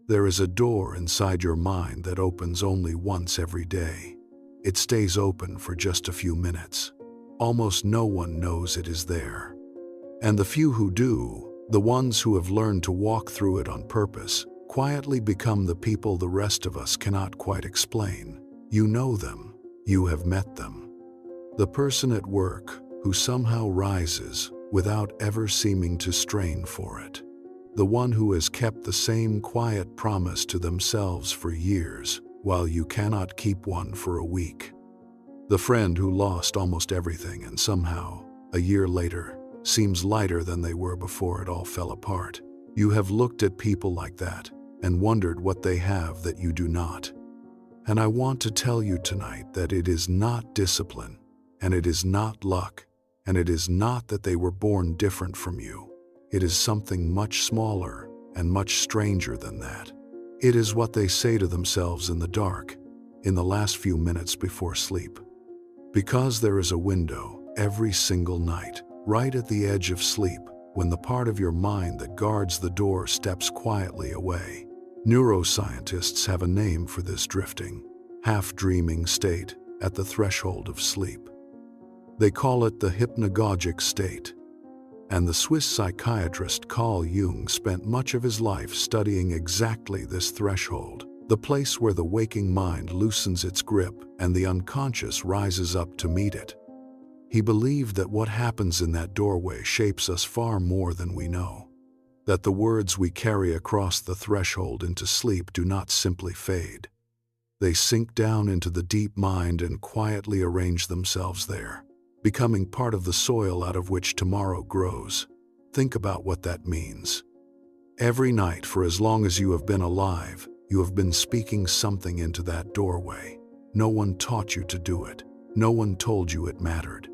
There is a door inside your mind that opens only once every day. It stays open for just a few minutes. Almost no one knows it is there. And the few who do, the ones who have learned to walk through it on purpose, quietly become the people the rest of us cannot quite explain. You know them. You have met them. The person at work who somehow rises without ever seeming to strain for it. The one who has kept the same quiet promise to themselves for years, while you cannot keep one for a week. The friend who lost almost everything and somehow, a year later, seems lighter than they were before it all fell apart. You have looked at people like that and wondered what they have that you do not. And I want to tell you tonight that it is not discipline, and it is not luck, and it is not that they were born different from you. It is something much smaller and much stranger than that. It is what they say to themselves in the dark, in the last few minutes before sleep. Because there is a window every single night, right at the edge of sleep, when the part of your mind that guards the door steps quietly away. Neuroscientists have a name for this drifting, half-dreaming state at the threshold of sleep. They call it the hypnagogic state. And the Swiss psychiatrist Carl Jung spent much of his life studying exactly this threshold, the place where the waking mind loosens its grip and the unconscious rises up to meet it. He believed that what happens in that doorway shapes us far more than we know. That the words we carry across the threshold into sleep do not simply fade. They sink down into the deep mind and quietly arrange themselves there, becoming part of the soil out of which tomorrow grows. Think about what that means. Every night for as long as you have been alive, you have been speaking something into that doorway. No one taught you to do it. No one told you it mattered.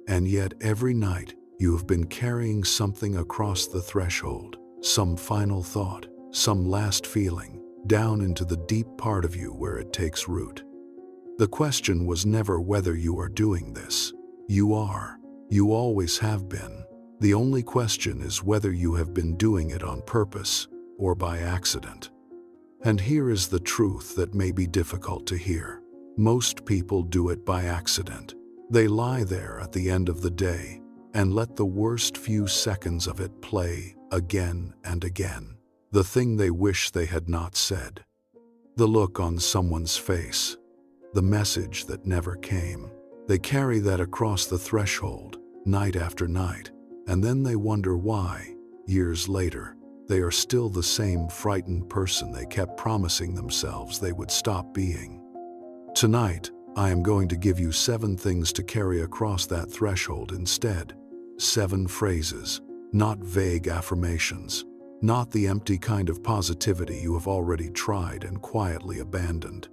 And yet every night you have been carrying something across the threshold, some final thought, some last feeling, down into the deep part of you where it takes root. The question was never whether you are doing this. You are. You always have been. The only question is whether you have been doing it on purpose or by accident. And here is the truth that may be difficult to hear. Most people do it by accident. They lie there at the end of the day and let the worst few seconds of it play again and again. The thing they wish they had not said. The look on someone's face. The message that never came. They carry that across the threshold, night after night, and then they wonder why, years later, they are still the same frightened person they kept promising themselves they would stop being. Tonight, I am going to give you 7 things to carry across that threshold instead. 7 phrases, not vague affirmations, not the empty kind of positivity you have already tried and quietly abandoned.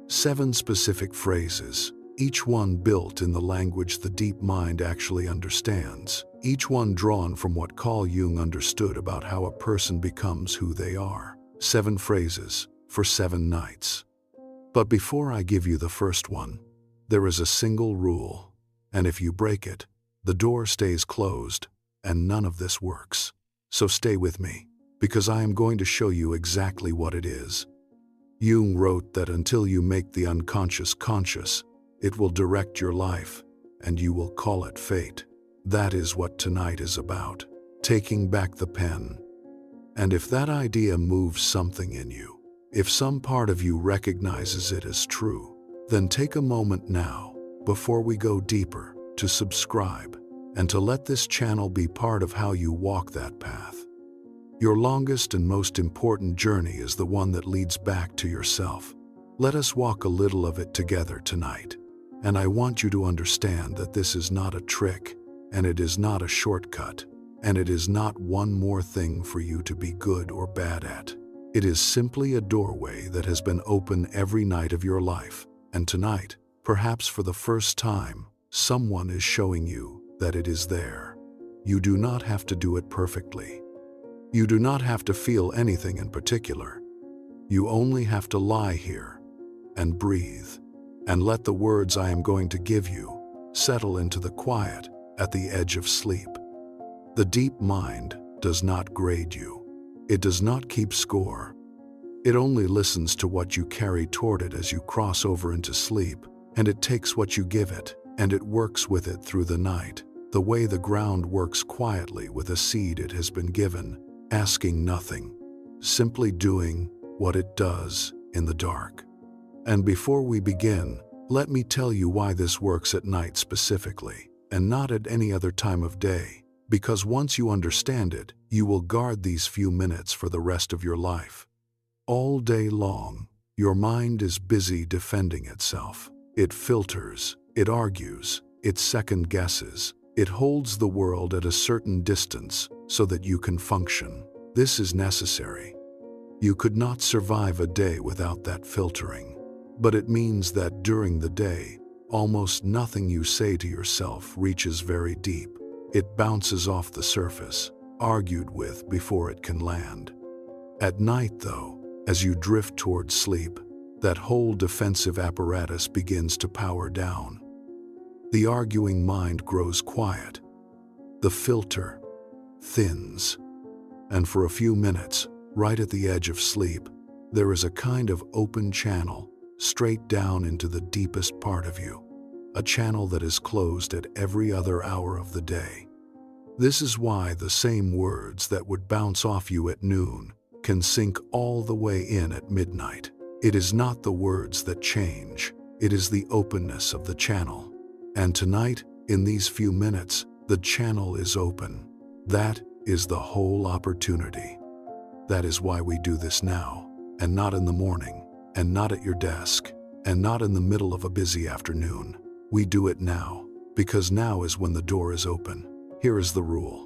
7 specific phrases, each one built in the language the deep mind actually understands, each one drawn from what Carl Jung understood about how a person becomes who they are. 7 phrases for 7 nights. But before I give you the first one, there is a single rule, and if you break it, the door stays closed, and none of this works. So stay with me, because I am going to show you exactly what it is. Jung wrote that until you make the unconscious conscious, it will direct your life, and you will call it fate. That is what tonight is about, taking back the pen. And if that idea moves something in you, if some part of you recognizes it as true, then take a moment now, before we go deeper, to subscribe, and to let this channel be part of how you walk that path. Your longest and most important journey is the one that leads back to yourself. Let us walk a little of it together tonight. And I want you to understand that this is not a trick, and it is not a shortcut, and it is not one more thing for you to be good or bad at. It is simply a doorway that has been open every night of your life, and tonight, perhaps for the first time, someone is showing you that it is there. You do not have to do it perfectly. You do not have to feel anything in particular. You only have to lie here and breathe, and let the words I am going to give you settle into the quiet at the edge of sleep. The deep mind does not grade you. It does not keep score. It only listens to what you carry toward it as you cross over into sleep, and it takes what you give it, and it works with it through the night, the way the ground works quietly with a seed it has been given, asking nothing, simply doing what it does in the dark. And before we begin, let me tell you why this works at night specifically, and not at any other time of day, because once you understand it, you will guard these few minutes for the rest of your life. All day long, your mind is busy defending itself. It filters, it argues, it second guesses, it holds the world at a certain distance so that you can function. This is necessary. You could not survive a day without that filtering. But it means that during the day, almost nothing you say to yourself reaches very deep. It bounces off the surface, argued with before it can land. At night, though, as you drift towards sleep, that whole defensive apparatus begins to power down. The arguing mind grows quiet. The filter thins. And for a few minutes, right at the edge of sleep, there is a kind of open channel straight down into the deepest part of you, a channel that is closed at every other hour of the day. This is why the same words that would bounce off you at noon can sink all the way in at midnight. It is not the words that change, it is the openness of the channel. And tonight, in these few minutes, the channel is open. That is the whole opportunity. That is why we do this now, and not in the morning, and not at your desk, and not in the middle of a busy afternoon. We do it now, because now is when the door is open. Here is the rule.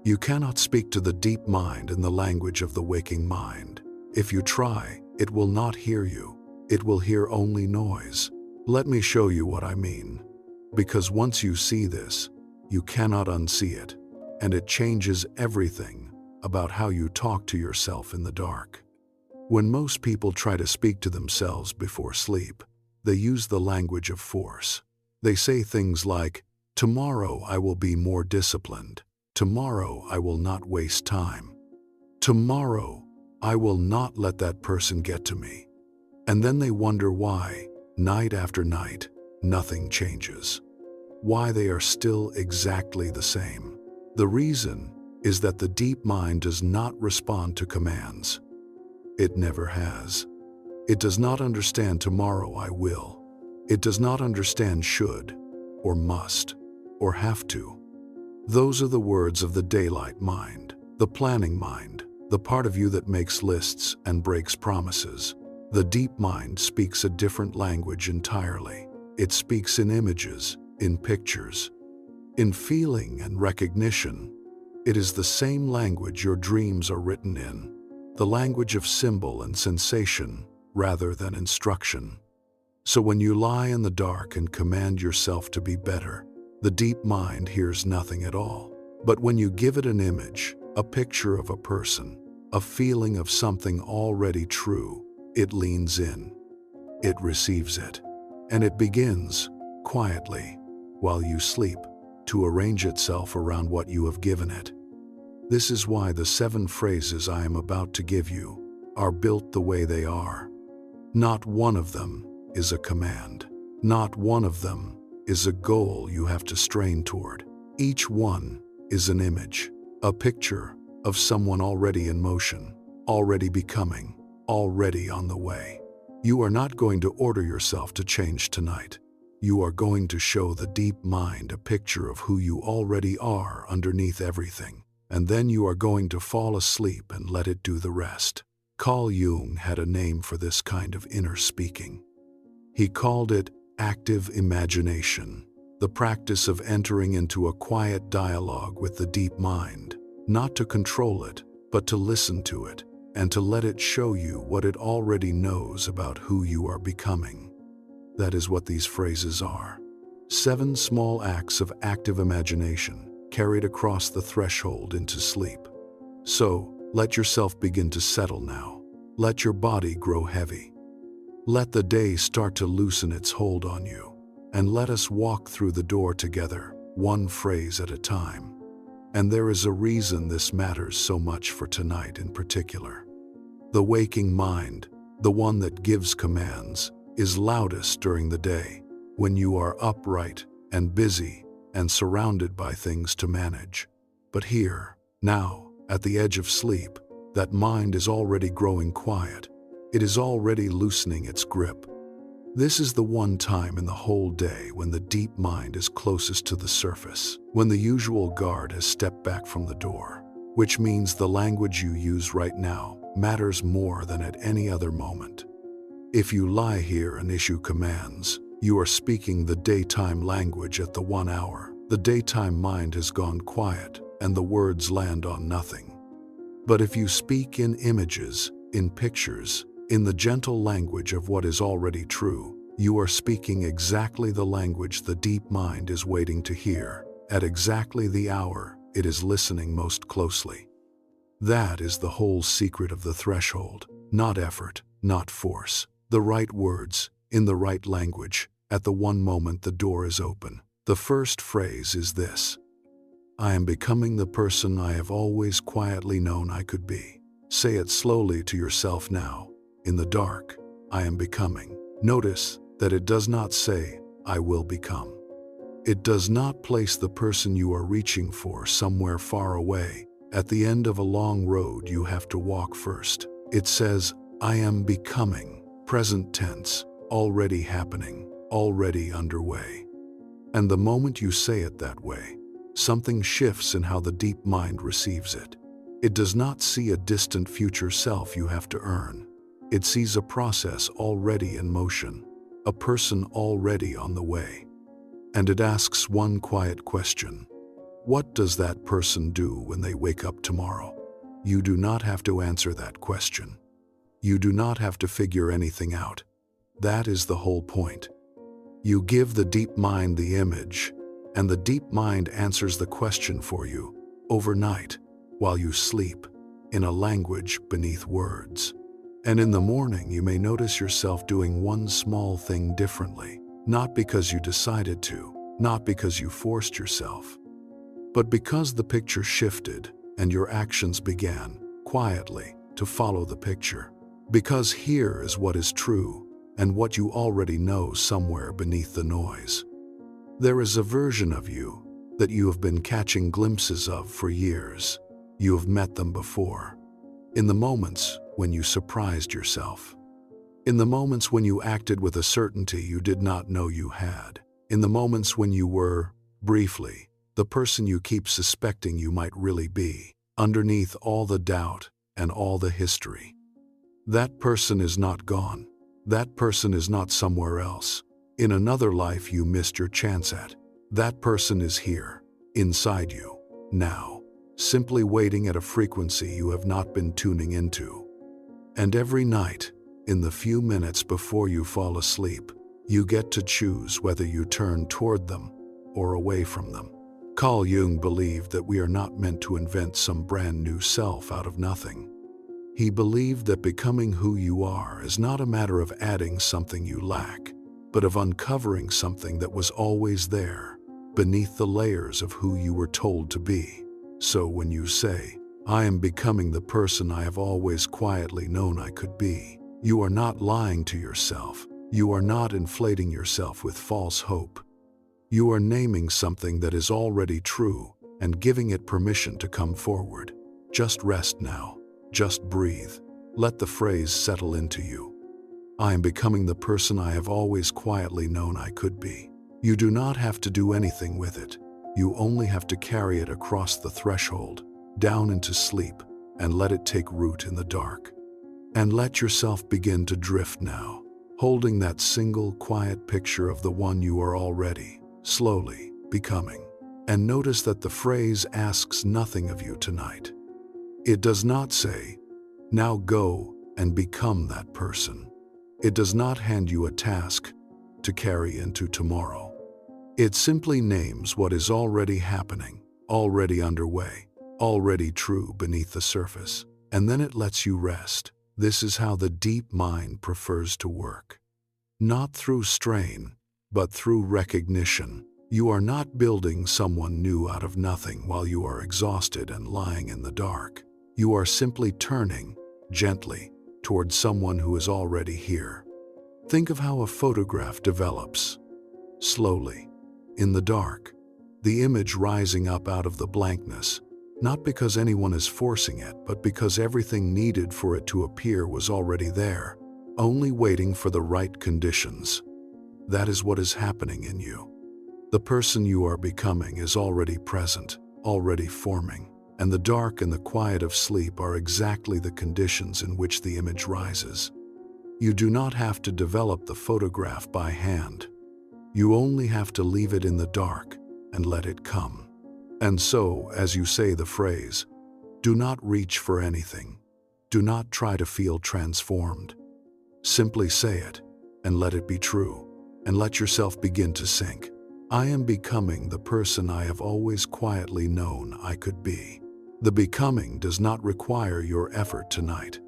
You cannot speak to the deep mind in the language of the waking mind. If you try, it will not hear you. It will hear only noise. Let me show you what I mean. Because once you see this, you cannot unsee it, and it changes everything about how you talk to yourself in the dark. When most people try to speak to themselves before sleep, they use the language of force. They say things like, "Tomorrow I will be more disciplined. Tomorrow I will not waste time. Tomorrow I will not let that person get to me." And then they wonder why, night after night, nothing changes. Why they are still exactly the same. The reason is that the deep mind does not respond to commands. It never has. It does not understand tomorrow I will. It does not understand should, or must, or have to. Those are the words of the daylight mind, the planning mind, the part of you that makes lists and breaks promises. The deep mind speaks a different language entirely. It speaks in images, in pictures, in feeling and recognition. It is the same language your dreams are written in, the language of symbol and sensation rather than instruction. So when you lie in the dark and command yourself to be better, the deep mind hears nothing at all. But when you give it an image, a picture of a person, a feeling of something already true, it leans in. It receives it. And it begins, quietly, while you sleep, to arrange itself around what you have given it. This is why the 7 phrases I am about to give you are built the way they are. Not one of them is a command. Not one of them is a goal you have to strain toward. Each one is an image, a picture of someone already in motion, already becoming, already on the way. You are not going to order yourself to change tonight. You are going to show the deep mind a picture of who you already are underneath everything, and then you are going to fall asleep and let it do the rest. Carl Jung had a name for this kind of inner speaking. He called it active imagination, the practice of entering into a quiet dialogue with the deep mind, not to control it, but to listen to it, and to let it show you what it already knows about who you are becoming. That is what these phrases are. 7 small acts of active imagination carried across the threshold into sleep. So, let yourself begin to settle now. Let your body grow heavy. Let the day start to loosen its hold on you, and let us walk through the door together, one phrase at a time. And there is a reason this matters so much for tonight in particular. The waking mind, the one that gives commands, is loudest during the day, when you are upright and busy and surrounded by things to manage. But here, now, at the edge of sleep, that mind is already growing quiet. It is already loosening its grip. This is the one time in the whole day when the deep mind is closest to the surface, when the usual guard has stepped back from the door, which means the language you use right now matters more than at any other moment. If you lie here and issue commands, you are speaking the daytime language at the 1 hour. The daytime mind has gone quiet, and the words land on nothing. But if you speak in images, in pictures, in the gentle language of what is already true, you are speaking exactly the language the deep mind is waiting to hear, at exactly the hour it is listening most closely. That is the whole secret of the threshold. Not effort, not force. The right words, in the right language, at the one moment the door is open. The first phrase is this: I am becoming the person I have always quietly known I could be. Say it slowly to yourself now. In the dark, I am becoming. Notice that it does not say, I will become. It does not place the person you are reaching for somewhere far away, at the end of a long road you have to walk first. It says, I am becoming. Present tense, already happening, already underway. And the moment you say it that way, something shifts in how the deep mind receives it. It does not see a distant future self you have to earn. It sees a process already in motion, a person already on the way. And it asks one quiet question: what does that person do when they wake up tomorrow? You do not have to answer that question. You do not have to figure anything out. That is the whole point. You give the deep mind the image, and the deep mind answers the question for you, overnight, while you sleep, in a language beneath words. And in the morning you may notice yourself doing one small thing differently, not because you decided to, not because you forced yourself, but because the picture shifted and your actions began, quietly, to follow the picture. Because here is what is true, and what you already know somewhere beneath the noise. There is a version of you that you have been catching glimpses of for years. You have met them before. In the moments when you surprised yourself. In the moments when you acted with a certainty you did not know you had. In the moments when you were, briefly, the person you keep suspecting you might really be, underneath all the doubt and all the history. That person is not gone. That person is not somewhere else, in another life you missed your chance at. That person is here, inside you, now, simply waiting at a frequency you have not been tuning into. And every night, in the few minutes before you fall asleep, you get to choose whether you turn toward them or away from them. Carl Jung believed that we are not meant to invent some brand new self out of nothing. He believed that becoming who you are is not a matter of adding something you lack, but of uncovering something that was always there, beneath the layers of who you were told to be. So when you say, I am becoming the person I have always quietly known I could be, you are not lying to yourself. You are not inflating yourself with false hope. You are naming something that is already true and giving it permission to come forward. Just rest now. Just breathe. Let the phrase settle into you. I am becoming the person I have always quietly known I could be. You do not have to do anything with it. You only have to carry it across the threshold, down into sleep, and let it take root in the dark. And let yourself begin to drift now, holding that single quiet picture of the one you are already, slowly, becoming. And notice that the phrase asks nothing of you tonight. It does not say, now go and become that person. It does not hand you a task to carry into tomorrow. It simply names what is already happening, already underway, already true beneath the surface, and then it lets you rest. This is how the deep mind prefers to work. Not through strain, but through recognition. You are not building someone new out of nothing while you are exhausted and lying in the dark. You are simply turning, gently, towards someone who is already here. Think of how a photograph develops. Slowly, in the dark, the image rising up out of the blankness, not because anyone is forcing it, but because everything needed for it to appear was already there, only waiting for the right conditions. That is what is happening in you. The person you are becoming is already present, already forming, and the dark and the quiet of sleep are exactly the conditions in which the image rises. You do not have to develop the photograph by hand. You only have to leave it in the dark and let it come. And so, as you say the phrase, do not reach for anything. Do not try to feel transformed. Simply say it and let it be true, and let yourself begin to sink. I am becoming the person I have always quietly known I could be. The becoming does not require your effort tonight.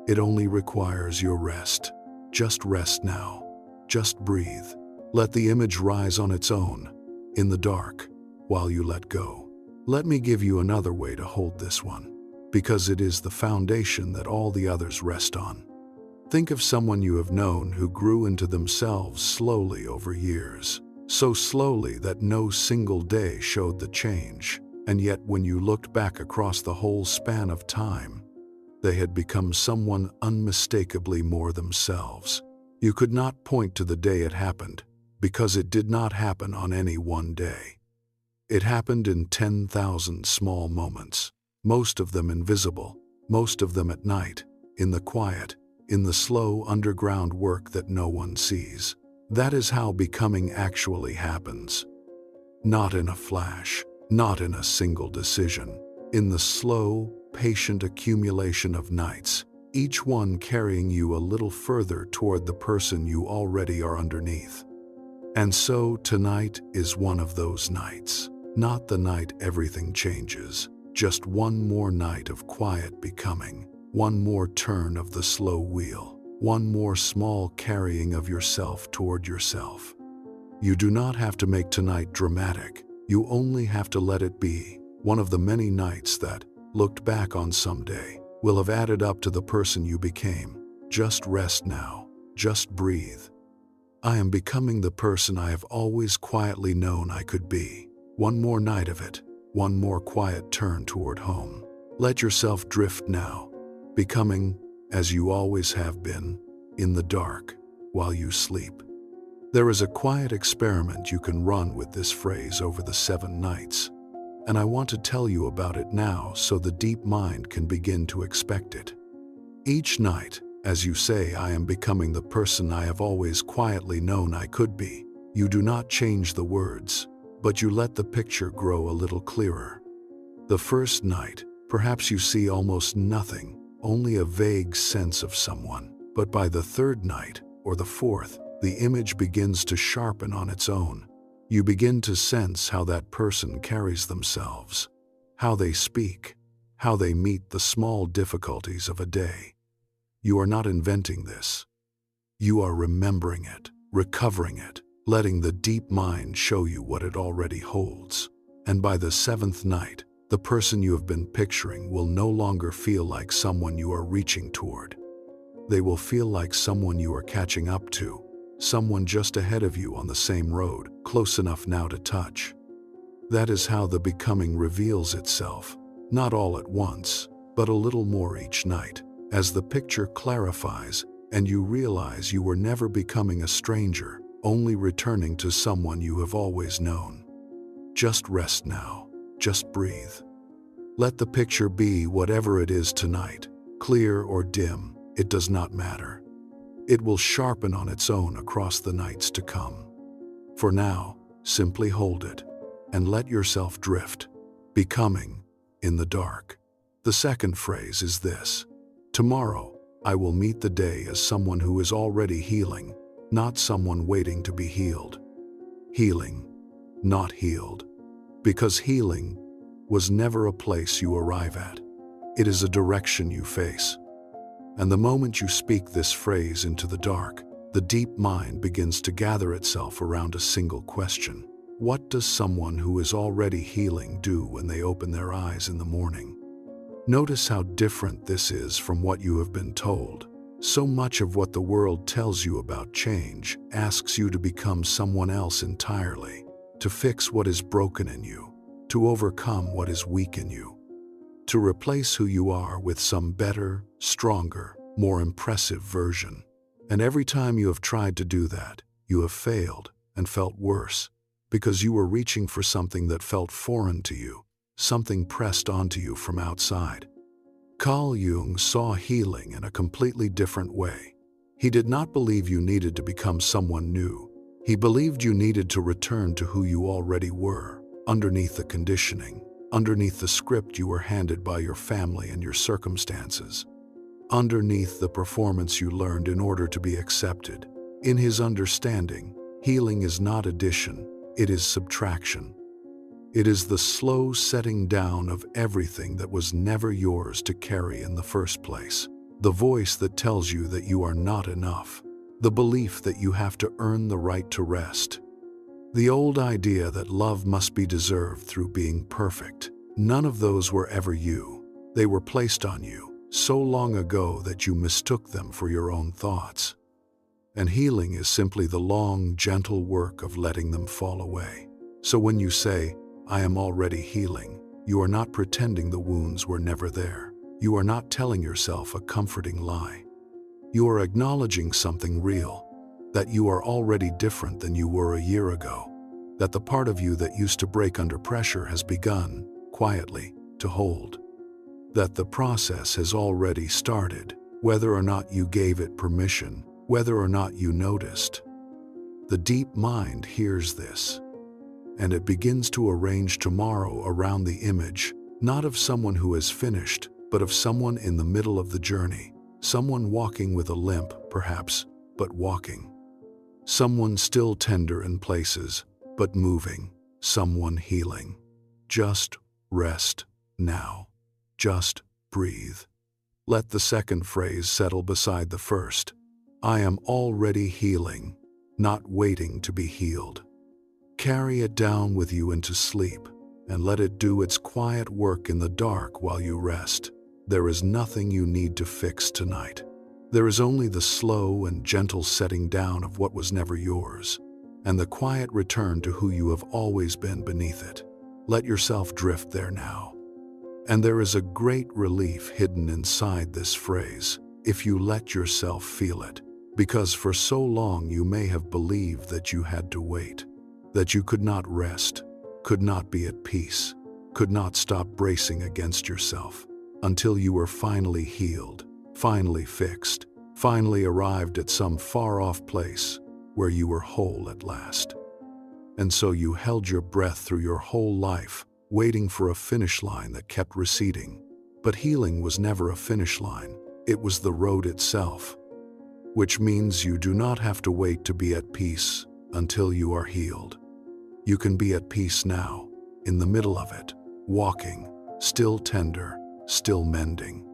It only requires your rest. Just rest now. Just breathe. Let the image rise on its own, in the dark, while you let go. Let me give you another way to hold this one, because it is the foundation that all the others rest on. Think of someone you have known who grew into themselves slowly over years. So slowly that no single day showed the change, and yet when you looked back across the whole span of time, they had become someone unmistakably more themselves. You could not point to the day it happened, because it did not happen on any one day. It happened in 10,000 small moments, most of them invisible, most of them at night, in the quiet, in the slow underground work that no one sees. That is how becoming actually happens. Not in a flash, not in a single decision, in the slow, patient accumulation of nights, each one carrying you a little further toward the person you already are underneath. And so tonight is one of those nights. Not the night everything changes, just one more night of quiet becoming, one more turn of the slow wheel. One more small carrying of yourself toward yourself. You do not have to make tonight dramatic. You only have to let it be one of the many nights that, looked back on someday, will have added up to the person you became. Just rest now. Just breathe. I am becoming the person I have always quietly known I could be. One more night of it. One more quiet turn toward home. Let yourself drift now, becoming, as you always have been, in the dark, while you sleep. There is a quiet experiment you can run with this phrase over the 7 nights, and I want to tell you about it now so the deep mind can begin to expect it. Each night, as you say, I am becoming the person I have always quietly known I could be, you do not change the words, but you let the picture grow a little clearer. The first night, perhaps you see almost nothing, only a vague sense of someone. But by the 3rd night, or the 4th, the image begins to sharpen on its own. You begin to sense how that person carries themselves, how they speak, how they meet the small difficulties of a day. You are not inventing this. You are remembering it, recovering it, letting the deep mind show you what it already holds. And by the 7th night, the person you have been picturing will no longer feel like someone you are reaching toward. They will feel like someone you are catching up to, someone just ahead of you on the same road, close enough now to touch. That is how the becoming reveals itself, not all at once, but a little more each night, as the picture clarifies and you realize you were never becoming a stranger, only returning to someone you have always known. Just rest now. Just breathe. Let the picture be whatever it is tonight, clear or dim, it does not matter. It will sharpen on its own across the nights to come. For now, simply hold it and let yourself drift, becoming, in the dark. The second phrase is this: tomorrow, I will meet the day as someone who is already healing, not someone waiting to be healed. Healing, not healed. Because healing was never a place you arrive at. It is a direction you face. And the moment you speak this phrase into the dark, the deep mind begins to gather itself around a single question. What does someone who is already healing do when they open their eyes in the morning? Notice how different this is from what you have been told. So much of what the world tells you about change asks you to become someone else entirely, to fix what is broken in you, to overcome what is weak in you, to replace who you are with some better, stronger, more impressive version. And every time you have tried to do that, you have failed and felt worse, because you were reaching for something that felt foreign to you, something pressed onto you from outside. Carl Jung saw healing in a completely different way. He did not believe you needed to become someone new. He believed you needed to return to who you already were, underneath the conditioning, underneath the script you were handed by your family and your circumstances, underneath the performance you learned in order to be accepted. In his understanding, healing is not addition, it is subtraction. It is the slow setting down of everything that was never yours to carry in the first place. The voice that tells you that you are not enough. The belief that you have to earn the right to rest. The old idea that love must be deserved through being perfect. None of those were ever you. They were placed on you so long ago that you mistook them for your own thoughts. And healing is simply the long, gentle work of letting them fall away. So when you say, I am already healing, you are not pretending the wounds were never there. You are not telling yourself a comforting lie. You are acknowledging something real, that you are already different than you were a year ago, that the part of you that used to break under pressure has begun, quietly, to hold, that the process has already started, whether or not you gave it permission, whether or not you noticed. The deep mind hears this, and it begins to arrange tomorrow around the image, not of someone who has finished, but of someone in the middle of the journey, someone walking with a limp, perhaps, but walking. Someone still tender in places, but moving, someone healing. Just rest now. Just breathe. Let the second phrase settle beside the first. I am already healing, not waiting to be healed. Carry it down with you into sleep, and let it do its quiet work in the dark while you rest. There is nothing you need to fix tonight. There is only the slow and gentle setting down of what was never yours, and the quiet return to who you have always been beneath it. Let yourself drift there now. And there is a great relief hidden inside this phrase, if you let yourself feel it, because for so long you may have believed that you had to wait, that you could not rest, could not be at peace, could not stop bracing against yourself, until you were finally healed, finally fixed, finally arrived at some far-off place where you were whole at last. And so you held your breath through your whole life, waiting for a finish line that kept receding. But healing was never a finish line, it was the road itself, which means you do not have to wait to be at peace until you are healed. You can be at peace now, in the middle of it, walking, still tender, still mending.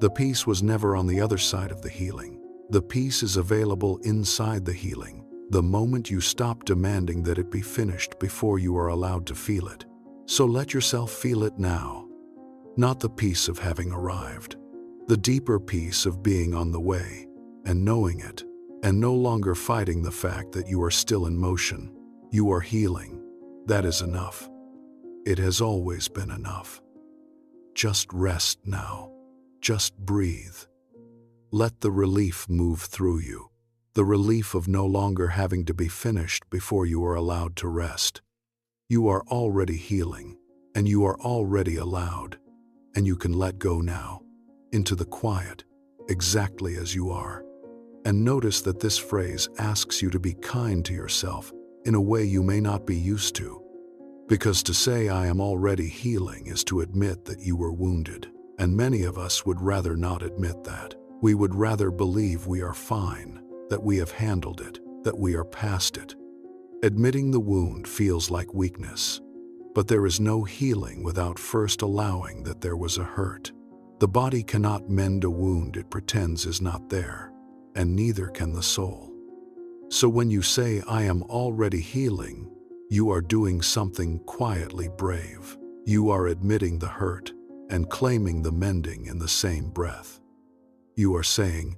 The peace was never on the other side of the healing. The peace is available inside the healing, the moment you stop demanding that it be finished before you are allowed to feel it. So let yourself feel it now. Not the peace of having arrived, the deeper peace of being on the way, and knowing it, and no longer fighting the fact that you are still in motion. You are healing. That is enough. It has always been enough. Just rest now. Just breathe. Let the relief move through you, the relief of no longer having to be finished before you are allowed to rest. You are already healing, and you are already allowed, and you can let go now, into the quiet, exactly as you are. And notice that this phrase asks you to be kind to yourself in a way you may not be used to. Because to say I am already healing is to admit that you were wounded, and many of us would rather not admit that. We would rather believe we are fine, that we have handled it, that we are past it. Admitting the wound feels like weakness, but there is no healing without first allowing that there was a hurt. The body cannot mend a wound it pretends is not there, and neither can the soul. So when you say, I am already healing, you are doing something quietly brave. You are admitting the hurt and claiming the mending in the same breath. You are saying,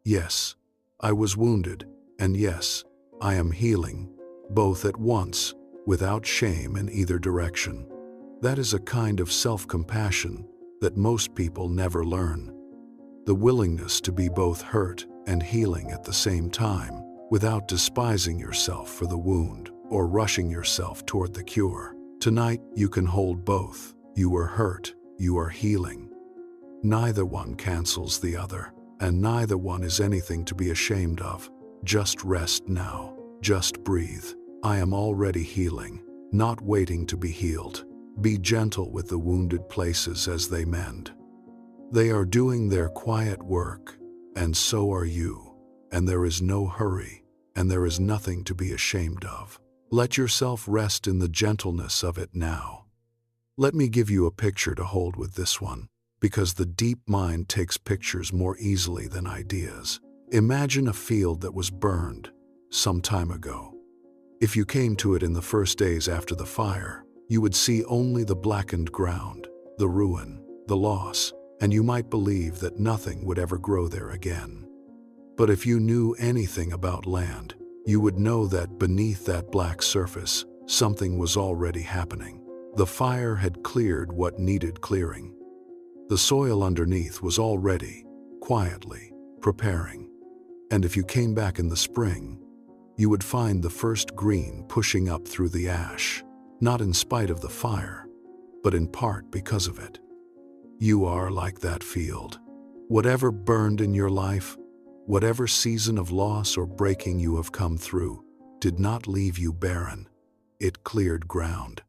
Yes, I was wounded, and yes, I am healing, both at once, without shame in either direction. That is a kind of self-compassion that most people never learn. The willingness to be both hurt and healing at the same time, without despising yourself for the wound or rushing yourself toward the cure. Tonight, you can hold both. You are hurt, you are healing. Neither one cancels the other, and neither one is anything to be ashamed of. Just rest now. Just breathe. I am already healing, not waiting to be healed. Be gentle with the wounded places as they mend. They are doing their quiet work, and so are you. And there is no hurry, and there is nothing to be ashamed of. Let yourself rest in the gentleness of it now. Let me give you a picture to hold with this one, because the deep mind takes pictures more easily than ideas. Imagine a field that was burned some time ago. If you came to it in the first days after the fire, you would see only the blackened ground, the ruin, the loss, and you might believe that nothing would ever grow there again. But if you knew anything about land, you would know that beneath that black surface, something was already happening. The fire had cleared what needed clearing. The soil underneath was already, quietly, preparing. And if you came back in the spring, you would find the first green pushing up through the ash, not in spite of the fire, but in part because of it. You are like that field. Whatever burned in your life, whatever season of loss or breaking you have come through, did not leave you barren. It cleared ground.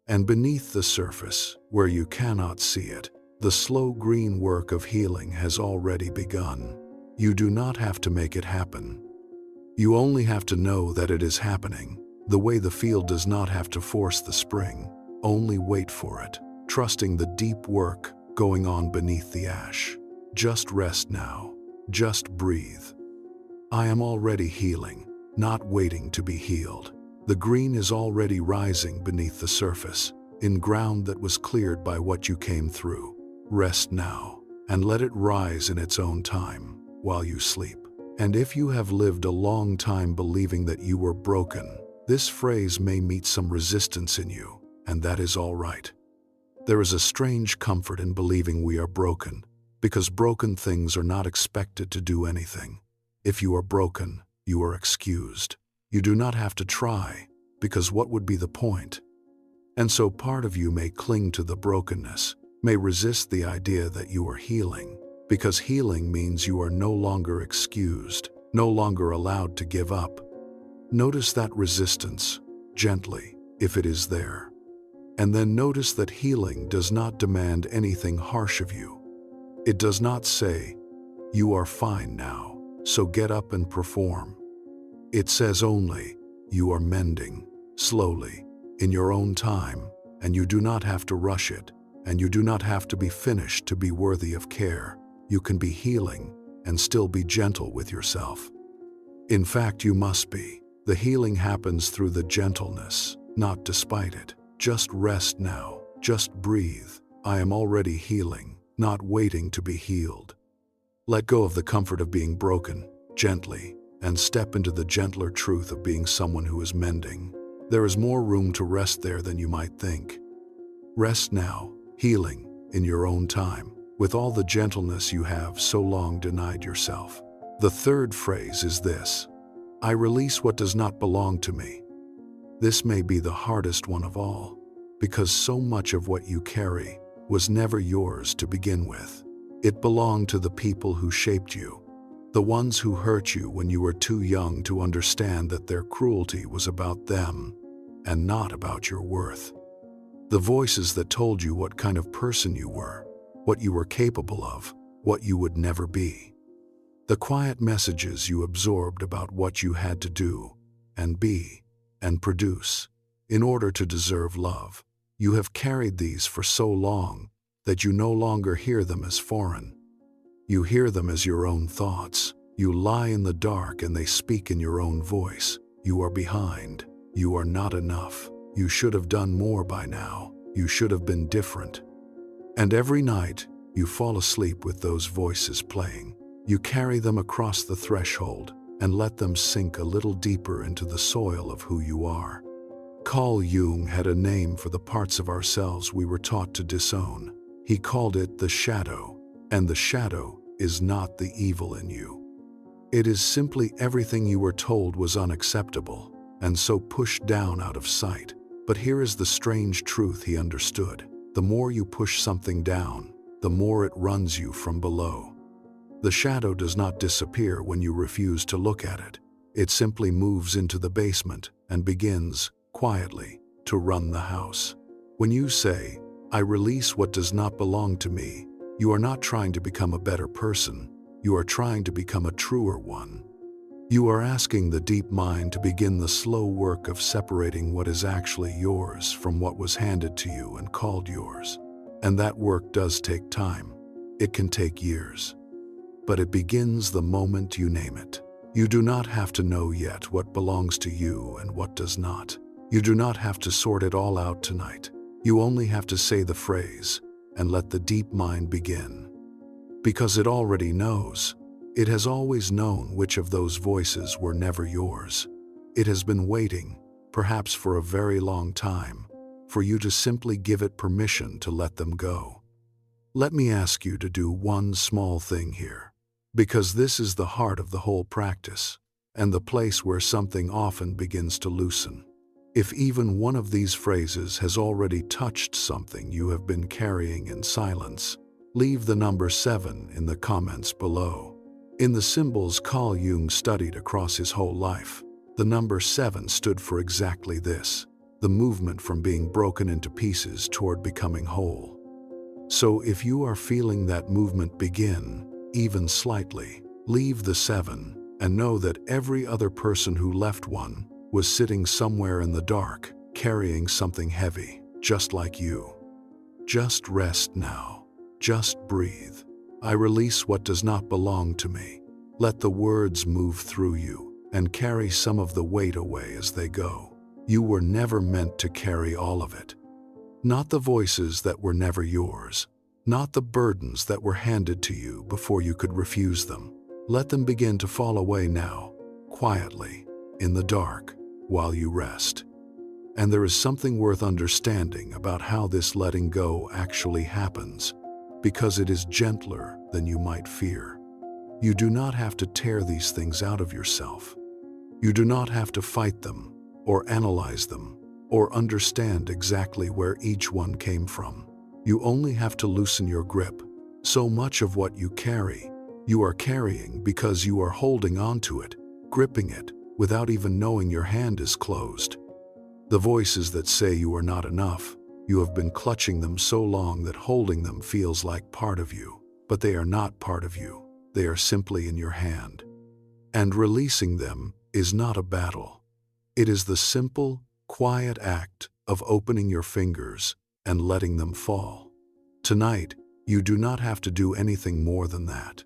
And beneath the surface, where you cannot see it, the slow green work of healing has already begun. You do not have to make it happen. You only have to know that it is happening, the way the field does not have to force the spring, only wait for it, trusting the deep work going on beneath the ash. Just rest now. Just breathe. I am already healing, not waiting to be healed. The green is already rising beneath the surface, in ground that was cleared by what you came through. Rest now, and let it rise in its own time, while you sleep. And if you have lived a long time believing that you were broken, this phrase may meet some resistance in you, and that is all right. There is a strange comfort in believing we are broken, because broken things are not expected to do anything. If you are broken, you are excused. You do not have to try, because what would be the point? And so part of you may cling to the brokenness, may resist the idea that you are healing, because healing means you are no longer excused, no longer allowed to give up. Notice that resistance, gently, if it is there. And then notice that healing does not demand anything harsh of you. It does not say, "You are fine now, so get up and perform." It says only, "You are mending, slowly, in your own time, and you do not have to rush it, and you do not have to be finished to be worthy of care. You can be healing and still be gentle with yourself. In fact, you must be. The healing happens through the gentleness, not despite it. Just rest now. Just breathe. I am already healing, not waiting to be healed. Let go of the comfort of being broken, gently, and step into the gentler truth of being someone who is mending. There is more room to rest there than you might think. Rest now, healing, in your own time, with all the gentleness you have so long denied yourself. The third phrase is this: I release what does not belong to me. This may be the hardest one of all, because so much of what you carry was never yours to begin with. It belonged to the people who shaped you, the ones who hurt you when you were too young to understand that their cruelty was about them and not about your worth. The voices that told you what kind of person you were, what you were capable of, what you would never be. The quiet messages you absorbed about what you had to do and be and produce in order to deserve love. You have carried these for so long that you no longer hear them as foreign. You hear them as your own thoughts. You lie in the dark and they speak in your own voice. You are behind. You are not enough. You should have done more by now. You should have been different. And every night, you fall asleep with those voices playing. You carry them across the threshold and let them sink a little deeper into the soil of who you are. Carl Jung had a name for the parts of ourselves we were taught to disown. He called it the shadow, and the shadow is not the evil in you. It is simply everything you were told was unacceptable, and so pushed down out of sight. But here is the strange truth he understood. The more you push something down, the more it runs you from below. The shadow does not disappear when you refuse to look at it. It simply moves into the basement and begins, quietly, to run the house. When you say, "I release what does not belong to me," you are not trying to become a better person. You are trying to become a truer one. You are asking the deep mind to begin the slow work of separating what is actually yours from what was handed to you and called yours. And that work does take time. It can take years. But it begins the moment you name it. You do not have to know yet what belongs to you and what does not. You do not have to sort it all out tonight. You only have to say the phrase and let the deep mind begin. Because it already knows. It has always known which of those voices were never yours. It has been waiting, perhaps for a very long time, for you to simply give it permission to let them go. Let me ask you to do one small thing here, because this is the heart of the whole practice, and the place where something often begins to loosen. If even one of these phrases has already touched something you have been carrying in silence, leave the number 7 in the comments below. In the symbols Carl Jung studied across his whole life, the number 7 stood for exactly this, the movement from being broken into pieces toward becoming whole. So if you are feeling that movement begin, even slightly, leave the 7 and know that every other person who left one was sitting somewhere in the dark, carrying something heavy, just like you. Just rest now. Just breathe. I release what does not belong to me. Let the words move through you and carry some of the weight away as they go. You were never meant to carry all of it. Not the voices that were never yours. Not the burdens that were handed to you before you could refuse them. Let them begin to fall away now, quietly, in the dark, while you rest. And there is something worth understanding about how this letting go actually happens, because it is gentler than you might fear. You do not have to tear these things out of yourself. You do not have to fight them, or analyze them, or understand exactly where each one came from. You only have to loosen your grip. So much of what you carry, you are carrying because you are holding on to it, gripping it, without even knowing your hand is closed. The voices that say you are not enough, you have been clutching them so long that holding them feels like part of you, but they are not part of you. They are simply in your hand. And releasing them is not a battle. It is the simple, quiet act of opening your fingers and letting them fall. Tonight, you do not have to do anything more than that.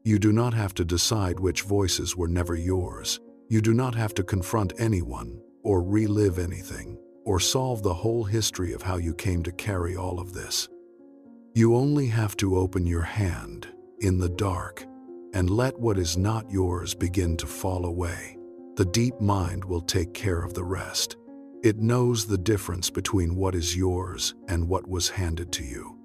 You do not have to decide which voices were never yours. You do not have to confront anyone, or relive anything, or solve the whole history of how you came to carry all of this. You only have to open your hand, in the dark, and let what is not yours begin to fall away. The deep mind will take care of the rest. It knows the difference between what is yours and what was handed to you.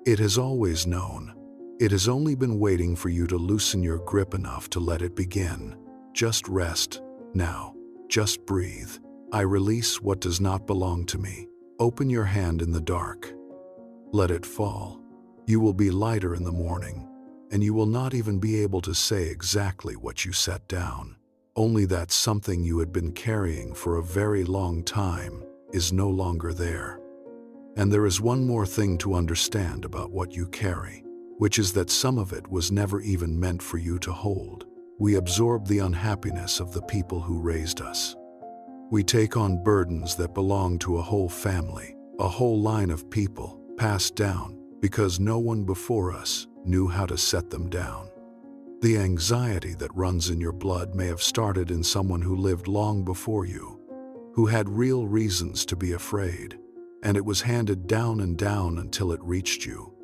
It has always known. It has only been waiting for you to loosen your grip enough to let it begin. Just rest, now. Just breathe. I release what does not belong to me. Open your hand in the dark. Let it fall. You will be lighter in the morning, and you will not even be able to say exactly what you set down. Only that something you had been carrying for a very long time is no longer there. And there is one more thing to understand about what you carry, which is that some of it was never even meant for you to hold. We absorb the unhappiness of the people who raised us. We take on burdens that belong to a whole family, a whole line of people, passed down because no one before us knew how to set them down. The anxiety that runs in your blood may have started in someone who lived long before you, who had real reasons to be afraid, and it was handed down and down until it reached you.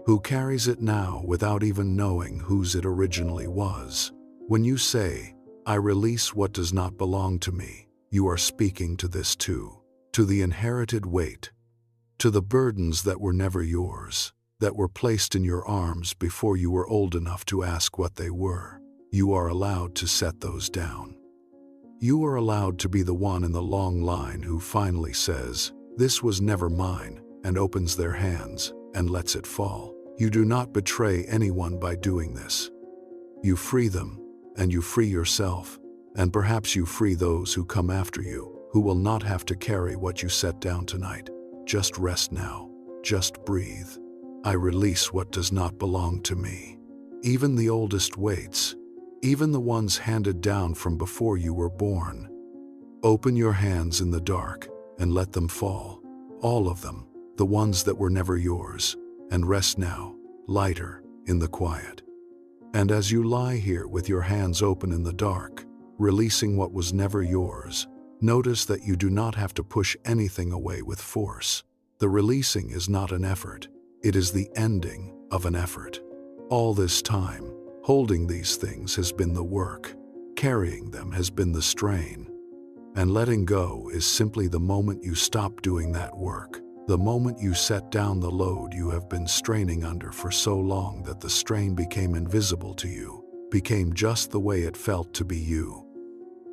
who carries it now without even knowing whose it originally was. When you say, "I release what does not belong to me," you are speaking to this too, to the inherited weight, to the burdens that were never yours, that were placed in your arms before you were old enough to ask what they were. You are allowed to set those down. You are allowed to be the one in the long line who finally says, "This was never mine," and opens their hands and lets it fall. You do not betray anyone by doing this. You free them, and you free yourself, and perhaps you free those who come after you, who will not have to carry what you set down tonight. Just rest now. Just breathe. I release what does not belong to me. Even the oldest weights, even the ones handed down from before you were born. Open your hands in the dark and let them fall. All of them, the ones that were never yours, and rest now, lighter, in the quiet. And as you lie here with your hands open in the dark, releasing what was never yours, notice that you do not have to push anything away with force. The releasing is not an effort. It is the ending of an effort. All this time, holding these things has been the work. Carrying them has been the strain. And letting go is simply the moment you stop doing that work. The moment you set down the load you have been straining under for so long that the strain became invisible to you, became just the way it felt to be you.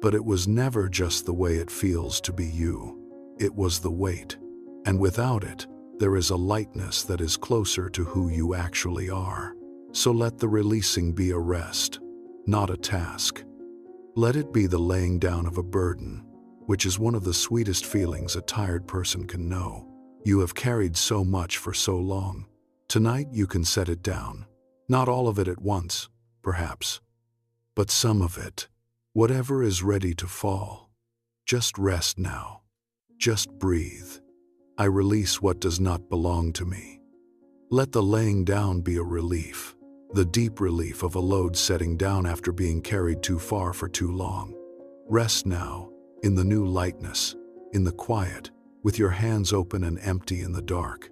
But it was never just the way it feels to be you. It was the weight. And without it, there is a lightness that is closer to who you actually are. So let the releasing be a rest, not a task. Let it be the laying down of a burden, which is one of the sweetest feelings a tired person can know. You have carried so much for so long. Tonight you can set it down. Not all of it at once, perhaps, but some of it. Whatever is ready to fall. Just rest now. Just breathe. I release what does not belong to me. Let the laying down be a relief, the deep relief of a load setting down after being carried too far for too long. Rest now, in the new lightness, in the quiet, with your hands open and empty in the dark.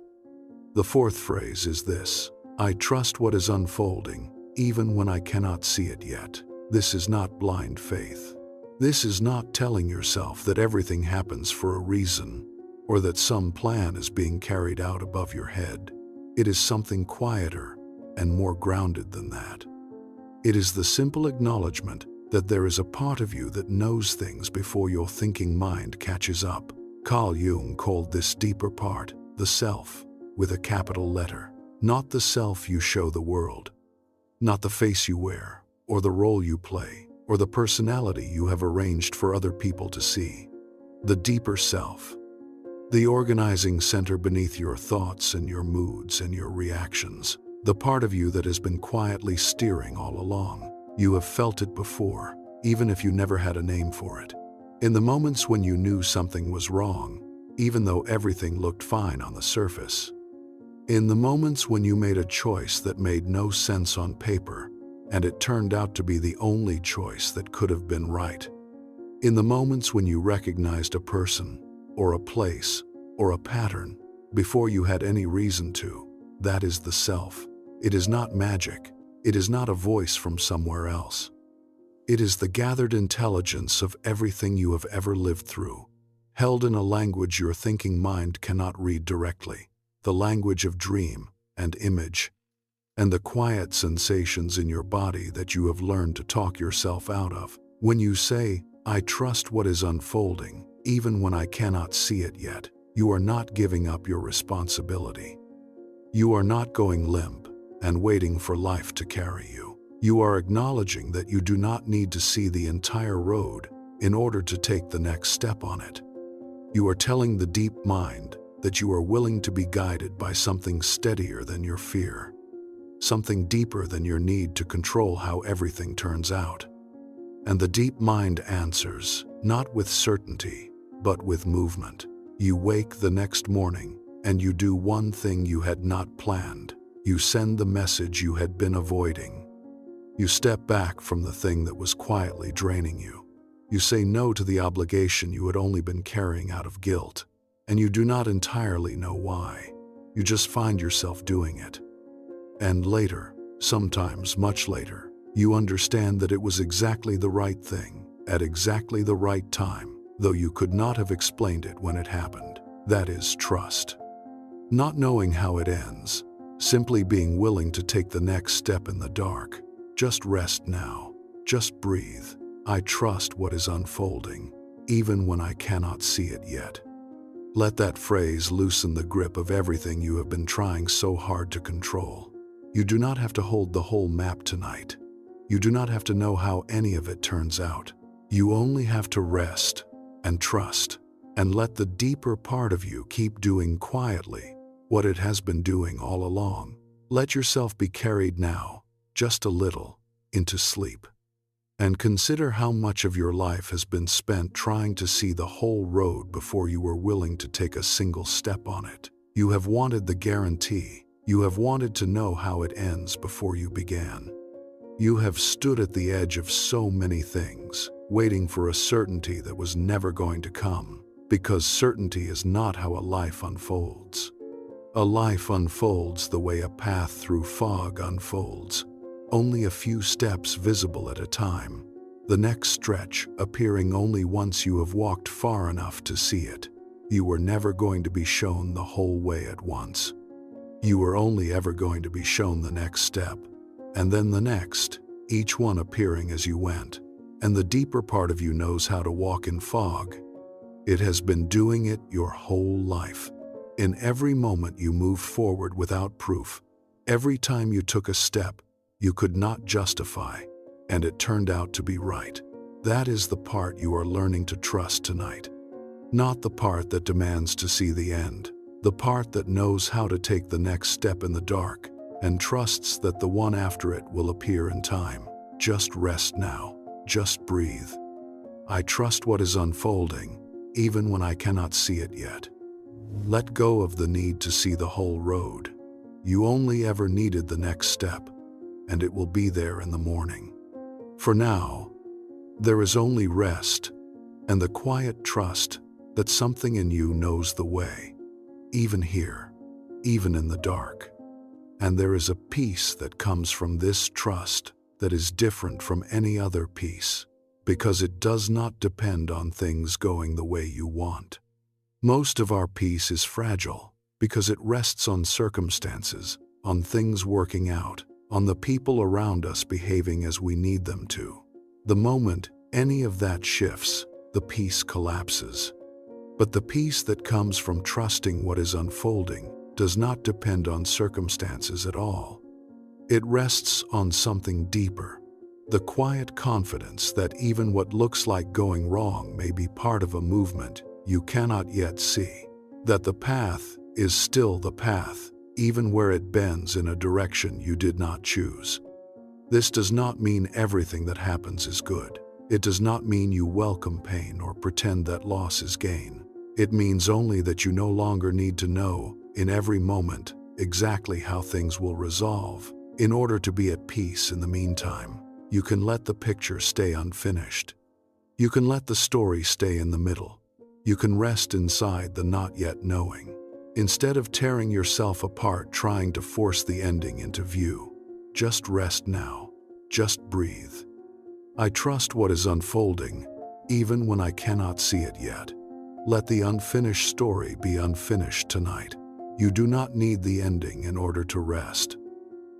The fourth phrase is this: I trust what is unfolding, even when I cannot see it yet. This is not blind faith. This is not telling yourself that everything happens for a reason, or that some plan is being carried out above your head. It is something quieter and more grounded than that. It is the simple acknowledgement that there is a part of you that knows things before your thinking mind catches up. Carl Jung called this deeper part the self, with a capital letter. Not the self you show the world, not the face you wear, or the role you play, or the personality you have arranged for other people to see. The deeper self, the organizing center beneath your thoughts and your moods and your reactions, the part of you that has been quietly steering all along. You have felt it before, even if you never had a name for it. In the moments when you knew something was wrong, even though everything looked fine on the surface. In the moments when you made a choice that made no sense on paper, and it turned out to be the only choice that could have been right. In the moments when you recognized a person, or a place, or a pattern, before you had any reason to. That is the self. It is not magic. It is not a voice from somewhere else. It is the gathered intelligence of everything you have ever lived through, held in a language your thinking mind cannot read directly, the language of dream and image, and the quiet sensations in your body that you have learned to talk yourself out of. When you say, I trust what is unfolding, even when I cannot see it yet, you are not giving up your responsibility. You are not going limp and waiting for life to carry you. You are acknowledging that you do not need to see the entire road in order to take the next step on it. You are telling the deep mind that you are willing to be guided by something steadier than your fear, something deeper than your need to control how everything turns out. And the deep mind answers, not with certainty, but with movement. You wake the next morning, and you do one thing you had not planned. You send the message you had been avoiding. You step back from the thing that was quietly draining you. You say no to the obligation you had only been carrying out of guilt, and you do not entirely know why. You just find yourself doing it. And later, sometimes much later, you understand that it was exactly the right thing, at exactly the right time, though you could not have explained it when it happened. That is trust. Not knowing how it ends, simply being willing to take the next step in the dark. Just rest now. Just breathe. I trust what is unfolding, even when I cannot see it yet. Let that phrase loosen the grip of everything you have been trying so hard to control. You do not have to hold the whole map tonight. You do not have to know how any of it turns out. You only have to rest and trust and let the deeper part of you keep doing quietly what it has been doing all along. Let yourself be carried now, just a little, into sleep. And consider how much of your life has been spent trying to see the whole road before you were willing to take a single step on it. You have wanted the guarantee. You have wanted to know how it ends before you began. You have stood at the edge of so many things, waiting for a certainty that was never going to come, because certainty is not how a life unfolds. A life unfolds the way a path through fog unfolds, only a few steps visible at a time, the next stretch appearing only once you have walked far enough to see it. You were never going to be shown the whole way at once. You were only ever going to be shown the next step, and then the next, each one appearing as you went. And the deeper part of you knows how to walk in fog. It has been doing it your whole life. In every moment you moved forward without proof, every time you took a step you could not justify, and it turned out to be right. That is the part you are learning to trust tonight. Not the part that demands to see the end, the part that knows how to take the next step in the dark and trusts that the one after it will appear in time. Just rest now. Just breathe. I trust what is unfolding, even when I cannot see it yet. Let go of the need to see the whole road. You only ever needed the next step, and it will be there in the morning. For now, there is only rest and the quiet trust that something in you knows the way, even here, even in the dark. And there is a peace that comes from this trust that is different from any other peace, because it does not depend on things going the way you want. Most of our peace is fragile because it rests on circumstances, on things working out, on the people around us behaving as we need them to. The moment any of that shifts, the peace collapses. But the peace that comes from trusting what is unfolding does not depend on circumstances at all. It rests on something deeper, the quiet confidence that even what looks like going wrong may be part of a movement you cannot yet see, that the path is still the path, even where it bends in a direction you did not choose. This does not mean everything that happens is good. It does not mean you welcome pain or pretend that loss is gain. It means only that you no longer need to know, in every moment, exactly how things will resolve. In order to be at peace in the meantime, you can let the picture stay unfinished. You can let the story stay in the middle. You can rest inside the not yet knowing. Instead of tearing yourself apart trying to force the ending into view, just rest now. Just breathe. I trust what is unfolding, even when I cannot see it yet. Let the unfinished story be unfinished tonight. You do not need the ending in order to rest.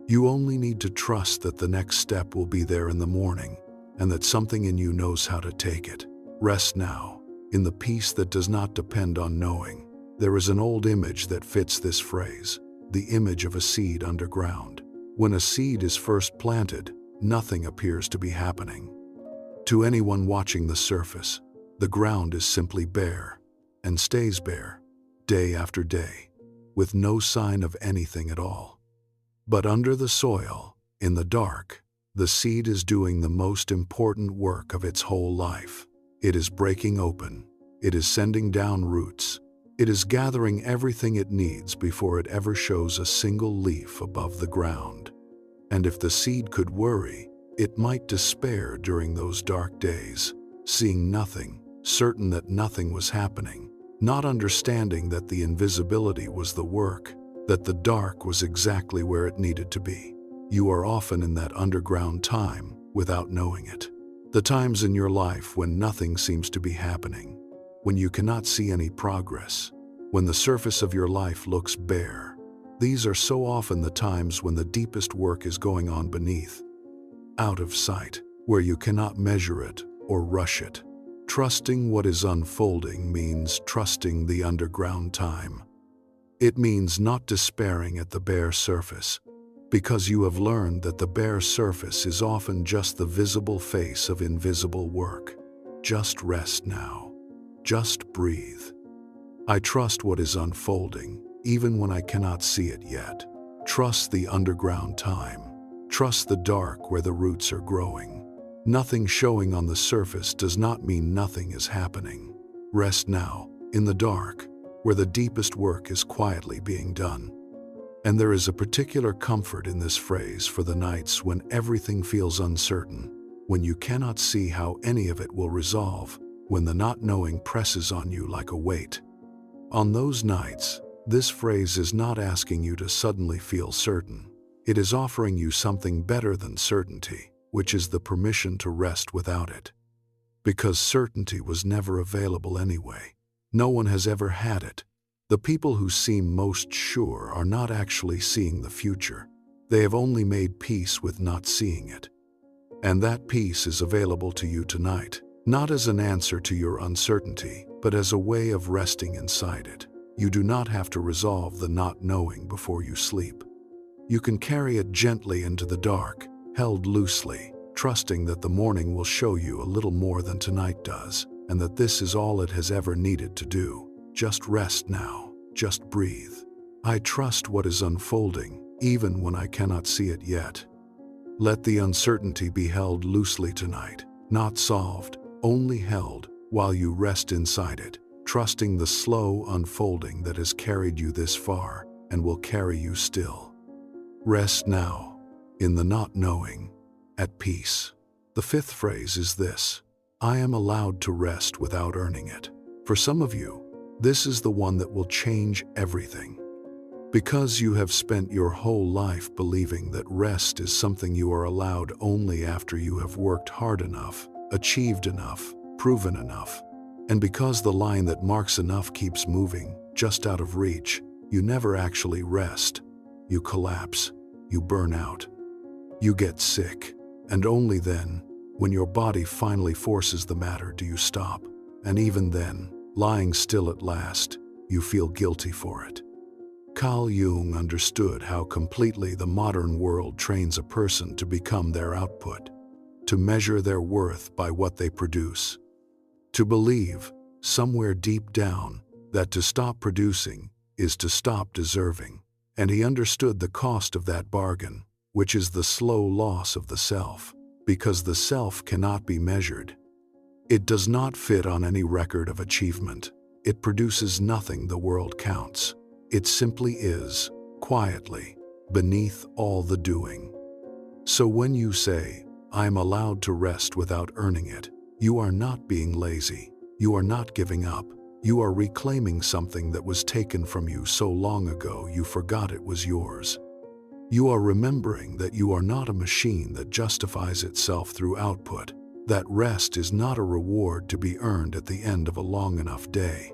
You only need to trust that the next step will be there in the morning, and that something in you knows how to take it. Rest now, in the peace that does not depend on knowing. There is an old image that fits this phrase, the image of a seed underground. When a seed is first planted, nothing appears to be happening. To anyone watching the surface, the ground is simply bare, and stays bare, day after day, with no sign of anything at all. But under the soil, in the dark, the seed is doing the most important work of its whole life. It is breaking open. It is sending down roots. It is gathering everything it needs before it ever shows a single leaf above the ground. And if the seed could worry, it might despair during those dark days, seeing nothing, certain that nothing was happening, not understanding that the invisibility was the work, that the dark was exactly where it needed to be. You are often in that underground time without knowing it. The times in your life when nothing seems to be happening, when you cannot see any progress, when the surface of your life looks bare. These are so often the times when the deepest work is going on beneath, out of sight, where you cannot measure it or rush it. Trusting what is unfolding means trusting the underground time. It means not despairing at the bare surface, because you have learned that the bare surface is often just the visible face of invisible work. Just rest now. Just breathe. I trust what is unfolding, even when I cannot see it yet. Trust the underground time. Trust the dark where the roots are growing. Nothing showing on the surface does not mean nothing is happening. Rest now, in the dark, where the deepest work is quietly being done. And there is a particular comfort in this phrase for the nights when everything feels uncertain, when you cannot see how any of it will resolve, when the not knowing presses on you like a weight. On those nights, this phrase is not asking you to suddenly feel certain. It is offering you something better than certainty, which is the permission to rest without it. Because certainty was never available anyway. No one has ever had it. The people who seem most sure are not actually seeing the future. They have only made peace with not seeing it. And that peace is available to you tonight, not as an answer to your uncertainty, but as a way of resting inside it. You do not have to resolve the not knowing before you sleep. You can carry it gently into the dark, held loosely, trusting that the morning will show you a little more than tonight does, and that this is all it has ever needed to do. Just rest now. Just breathe. I trust what is unfolding, even when I cannot see it yet. Let the uncertainty be held loosely tonight, not solved, only held, while you rest inside it, trusting the slow unfolding that has carried you this far and will carry you still. Rest now, in the not knowing, at peace. The fifth phrase is this: I am allowed to rest without earning it. For some of you, this is the one that will change everything. Because you have spent your whole life believing that rest is something you are allowed only after you have worked hard enough, achieved enough, proven enough. And because the line that marks enough keeps moving, just out of reach, you never actually rest. You collapse. You burn out. You get sick. And only then, when your body finally forces the matter, do you stop. And even then, lying still at last, you feel guilty for it. Carl Jung understood how completely the modern world trains a person to become their output, to measure their worth by what they produce, to believe, somewhere deep down, that to stop producing is to stop deserving. And he understood the cost of that bargain, which is the slow loss of the self, because the self cannot be measured. It does not fit on any record of achievement. It produces nothing the world counts. It simply is, quietly, beneath all the doing. So when you say, I am allowed to rest without earning it, you are not being lazy. You are not giving up. You are reclaiming something that was taken from you so long ago you forgot it was yours. You are remembering that you are not a machine that justifies itself through output, that rest is not a reward to be earned at the end of a long enough day.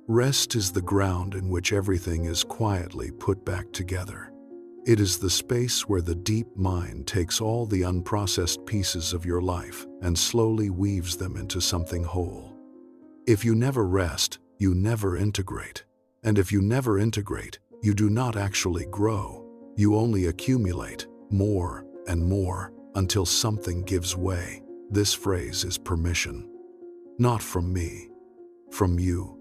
Rest is the ground in which everything is quietly put back together. It is the space where the deep mind takes all the unprocessed pieces of your life and slowly weaves them into something whole. If you never rest, you never integrate. And if you never integrate, you do not actually grow. You only accumulate more and more until something gives way. This phrase is permission. Not from me, from you,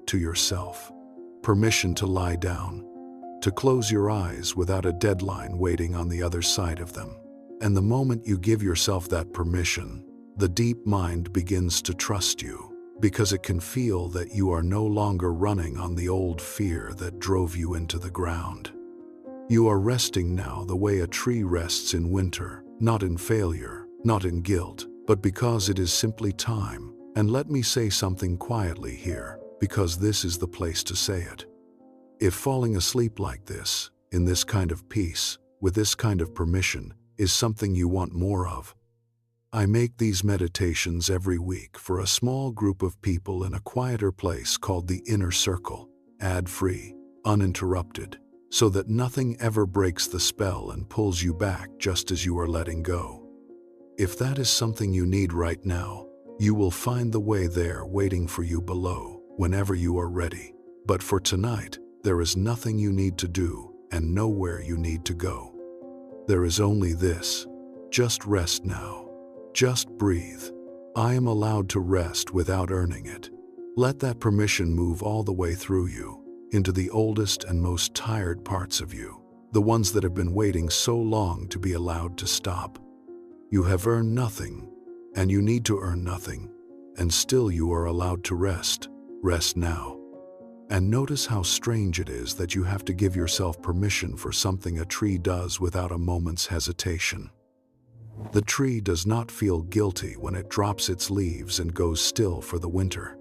to yourself. Permission to lie down, to close your eyes without a deadline waiting on the other side of them. And the moment you give yourself that permission, the deep mind begins to trust you, because it can feel that you are no longer running on the old fear that drove you into the ground. You are resting now the way a tree rests in winter, not in failure, not in guilt, but because it is simply time. And let me say something quietly here, because this is the place to say it. If falling asleep like this, in this kind of peace, with this kind of permission, is something you want more of, I make these meditations every week for a small group of people in a quieter place called the inner circle, ad-free, uninterrupted, so that nothing ever breaks the spell and pulls you back just as you are letting go. If that is something you need right now, you will find the way there waiting for you below whenever you are ready. But for tonight, there is nothing you need to do and nowhere you need to go. There is only this: just rest now. Just breathe. I am allowed to rest without earning it. Let that permission move all the way through you, into the oldest and most tired parts of you, the ones that have been waiting so long to be allowed to stop. You have earned nothing, and you need to earn nothing, and still you are allowed to rest. Rest now. And notice how strange it is that you have to give yourself permission for something a tree does without a moment's hesitation. The tree does not feel guilty when it drops its leaves and goes still for the winter.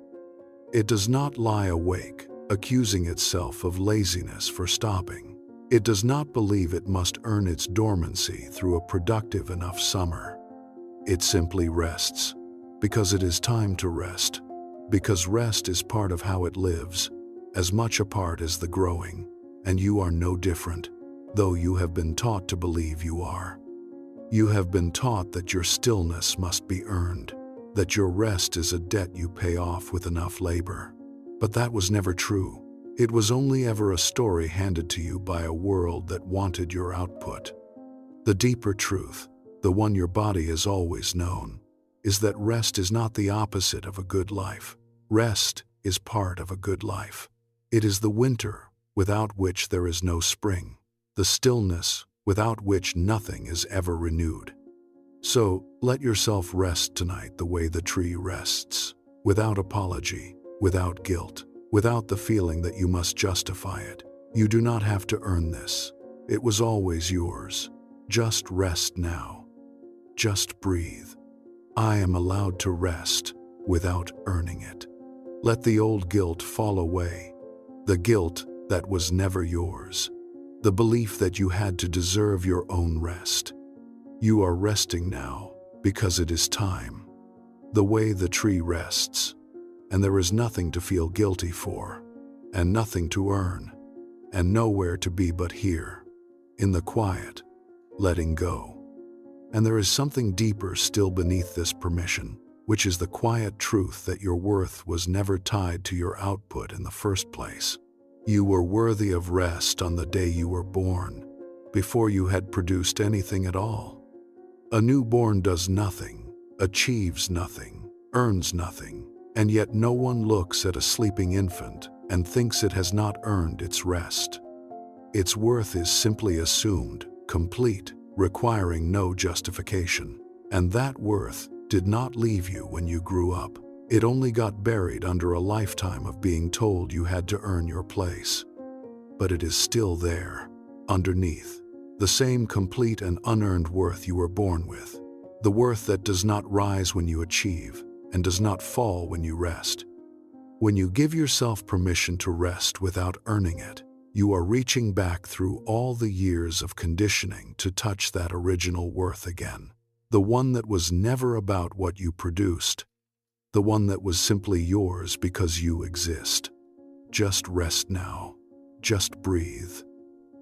It does not lie awake, accusing itself of laziness for stopping. It does not believe it must earn its dormancy through a productive enough summer. It simply rests, because it is time to rest, because rest is part of how it lives, as much a part as the growing, and you are no different, though you have been taught to believe you are. You have been taught that your stillness must be earned, that your rest is a debt you pay off with enough labor. But that was never true. It was only ever a story handed to you by a world that wanted your output. The deeper truth, the one your body has always known, is that rest is not the opposite of a good life. Rest is part of a good life. It is the winter without which there is no spring, the stillness without which nothing is ever renewed. So, let yourself rest tonight the way the tree rests, without apology, without guilt, without the feeling that you must justify it. You do not have to earn this. It was always yours. Just rest now. Just breathe. I am allowed to rest without earning it. Let the old guilt fall away, the guilt that was never yours. The belief that you had to deserve your own rest. You are resting now because it is time. The way the tree rests, and there is nothing to feel guilty for, and nothing to earn, and nowhere to be but here, in the quiet, letting go. And there is something deeper still beneath this permission, which is the quiet truth that your worth was never tied to your output in the first place. You were worthy of rest on the day you were born, before you had produced anything at all. A newborn does nothing, achieves nothing, earns nothing, and yet no one looks at a sleeping infant and thinks it has not earned its rest. Its worth is simply assumed, complete, requiring no justification. And that worth did not leave you when you grew up. It only got buried under a lifetime of being told you had to earn your place. But it is still there, underneath, the same complete and unearned worth you were born with, the worth that does not rise when you achieve and does not fall when you rest. When you give yourself permission to rest without earning it, you are reaching back through all the years of conditioning to touch that original worth again, the one that was never about what you produced, the one that was simply yours because you exist. Just rest now. Just breathe.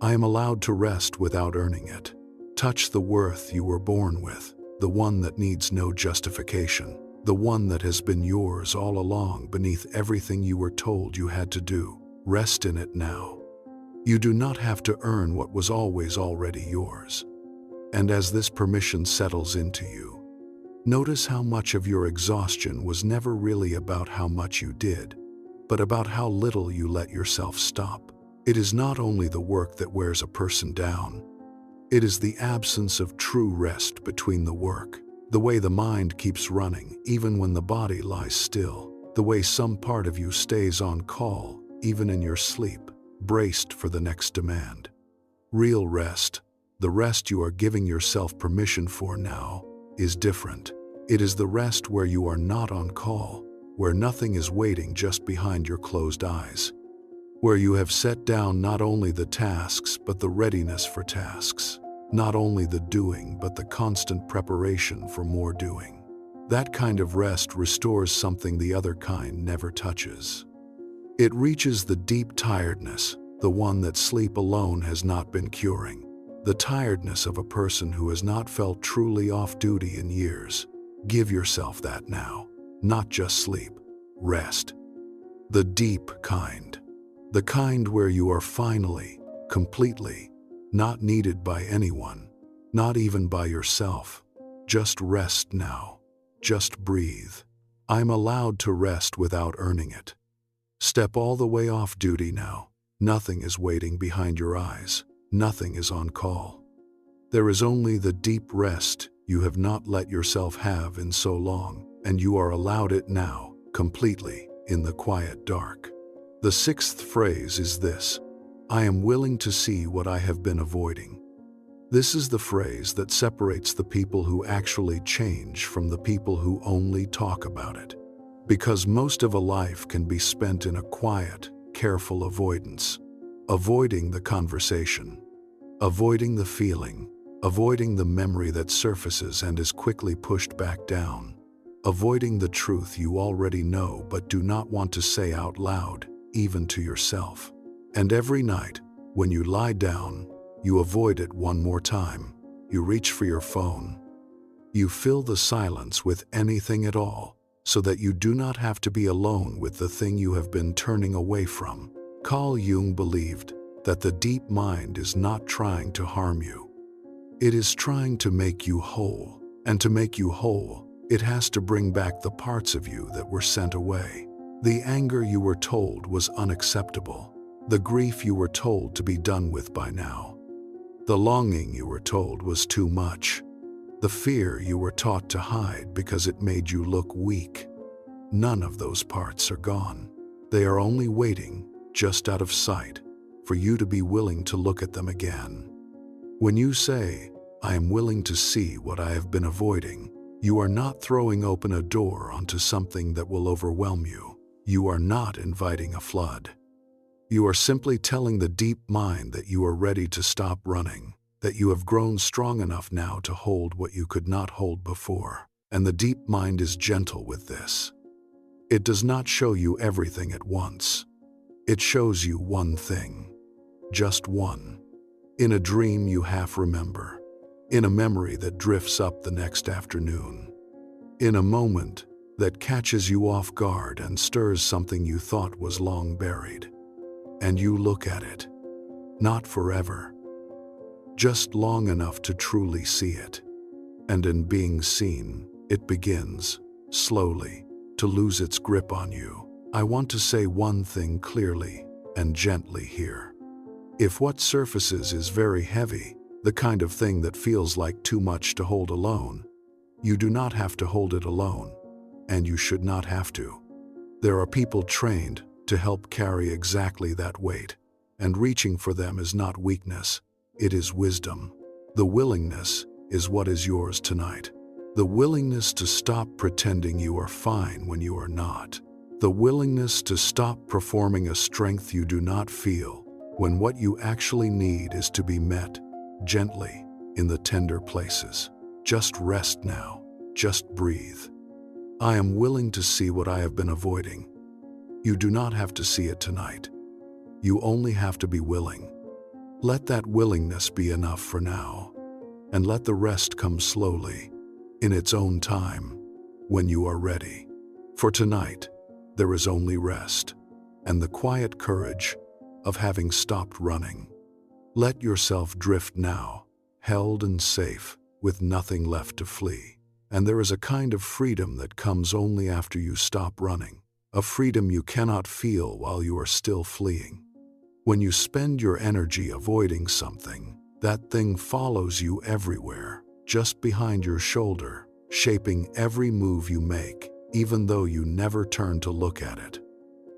I am allowed to rest without earning it. Touch the worth you were born with, the one that needs no justification, the one that has been yours all along beneath everything you were told you had to do. Rest in it now. You do not have to earn what was always already yours. And as this permission settles into you, notice how much of your exhaustion was never really about how much you did, but about how little you let yourself stop. It is not only the work that wears a person down. It is the absence of true rest between the work, the way the mind keeps running even when the body lies still, the way some part of you stays on call even in your sleep, braced for the next demand. Real rest, the rest you are giving yourself permission for now, is different. It is the rest where you are not on call, where nothing is waiting just behind your closed eyes. where you have set down not only the tasks but the readiness for tasks, not only the doing but the constant preparation for more doing. That kind of rest restores something the other kind never touches. It reaches the deep tiredness, the one that sleep alone has not been curing, the tiredness of a person who has not felt truly off duty in years. Give yourself that now, not just sleep, rest. The deep kind. The kind where you are finally, completely, not needed by anyone, not even by yourself. Just rest now. Just breathe. I'm allowed to rest without earning it. Step all the way off duty now. Nothing is waiting behind your eyes. Nothing is on call. There is only the deep rest you have not let yourself have in so long, and you are allowed it now, completely, in the quiet dark. The sixth phrase is this: I am willing to see what I have been avoiding. This is the phrase that separates the people who actually change from the people who only talk about it. Because most of a life can be spent in a quiet, careful avoidance. Avoiding the conversation. Avoiding the feeling. Avoiding the memory that surfaces and is quickly pushed back down. Avoiding the truth you already know but do not want to say out loud, even to yourself. And every night, when you lie down, you avoid it one more time. You reach for your phone. You fill the silence with anything at all, so that you do not have to be alone with the thing you have been turning away from. Carl Jung believed that the deep mind is not trying to harm you. It is trying to make you whole. And to make you whole, it has to bring back the parts of you that were sent away. The anger you were told was unacceptable. The grief you were told to be done with by now. The longing you were told was too much. The fear you were taught to hide because it made you look weak. None of those parts are gone. They are only waiting, just out of sight, for you to be willing to look at them again. When you say, I am willing to see what I have been avoiding, you are not throwing open a door onto something that will overwhelm you. You are not inviting a flood. You are simply telling the deep mind that you are ready to stop running, that you have grown strong enough now to hold what you could not hold before. And the deep mind is gentle with this. It does not show you everything at once. It shows you one thing. Just one. In a dream you half remember. In a memory that drifts up the next afternoon. In a moment that catches you off guard and stirs something you thought was long buried. And you look at it. Not forever. Just long enough to truly see it. And in being seen, it begins, slowly, to lose its grip on you. I want to say one thing clearly and gently here. If what surfaces is very heavy, the kind of thing that feels like too much to hold alone, you do not have to hold it alone, and you should not have to. There are people trained to help carry exactly that weight, and reaching for them is not weakness, it is wisdom. The willingness is what is yours tonight. The willingness to stop pretending you are fine when you are not. The willingness to stop performing a strength you do not feel, when what you actually need is to be met, gently, in the tender places. Just rest now. Just breathe. I am willing to see what I have been avoiding. You do not have to see it tonight. You only have to be willing. Let that willingness be enough for now, and let the rest come slowly, in its own time, when you are ready. For tonight, there is only rest, and the quiet courage of having stopped running. Let yourself drift now, held and safe, with nothing left to flee. And there is a kind of freedom that comes only after you stop running. A freedom you cannot feel while you are still fleeing. When you spend your energy avoiding something, that thing follows you everywhere, just behind your shoulder, shaping every move you make, even though you never turn to look at it.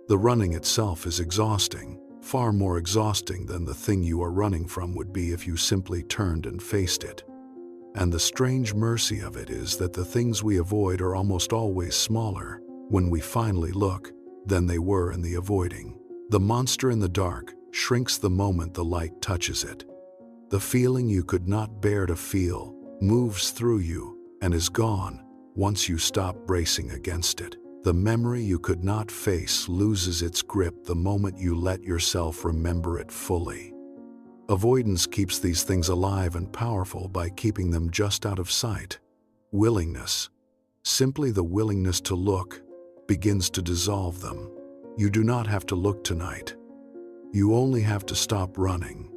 The running itself is exhausting, far more exhausting than the thing you are running from would be if you simply turned and faced it. And the strange mercy of it is that the things we avoid are almost always smaller, when we finally look, than they were in the avoiding. The monster in the dark shrinks the moment the light touches it. The feeling you could not bear to feel moves through you and is gone once you stop bracing against it. The memory you could not face loses its grip the moment you let yourself remember it fully. Avoidance keeps these things alive and powerful by keeping them just out of sight. Willingness, simply the willingness to look, begins to dissolve them. You do not have to look tonight. You only have to stop running.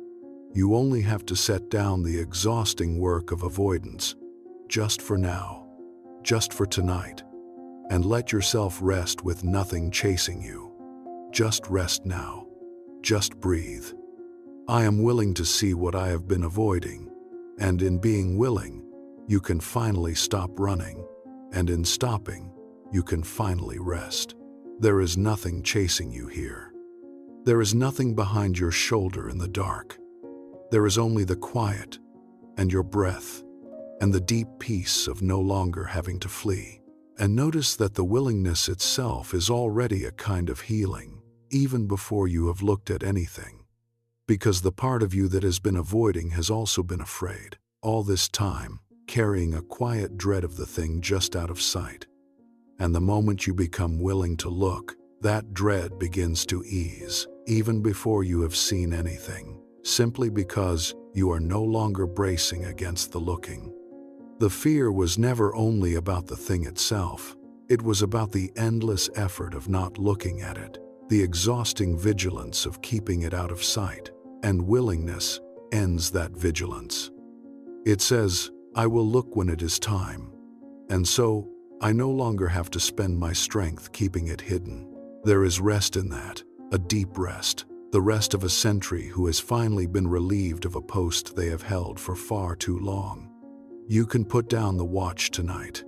You only have to set down the exhausting work of avoidance, just for now, just for tonight, and let yourself rest with nothing chasing you. Just rest now. Just breathe. I am willing to see what I have been avoiding, and in being willing, you can finally stop running, and in stopping, you can finally rest. There is nothing chasing you here. There is nothing behind your shoulder in the dark. There is only the quiet, and your breath, and the deep peace of no longer having to flee. And notice that the willingness itself is already a kind of healing, even before you have looked at anything. Because the part of you that has been avoiding has also been afraid, all this time, carrying a quiet dread of the thing just out of sight. And the moment you become willing to look, that dread begins to ease, even before you have seen anything, simply because you are no longer bracing against the looking. The fear was never only about the thing itself. It was about the endless effort of not looking at it, the exhausting vigilance of keeping it out of sight. And willingness ends that vigilance. It says, I will look when it is time. And so, I no longer have to spend my strength keeping it hidden. There is rest in that, a deep rest, the rest of a sentry who has finally been relieved of a post they have held for far too long. You can put down the watch tonight.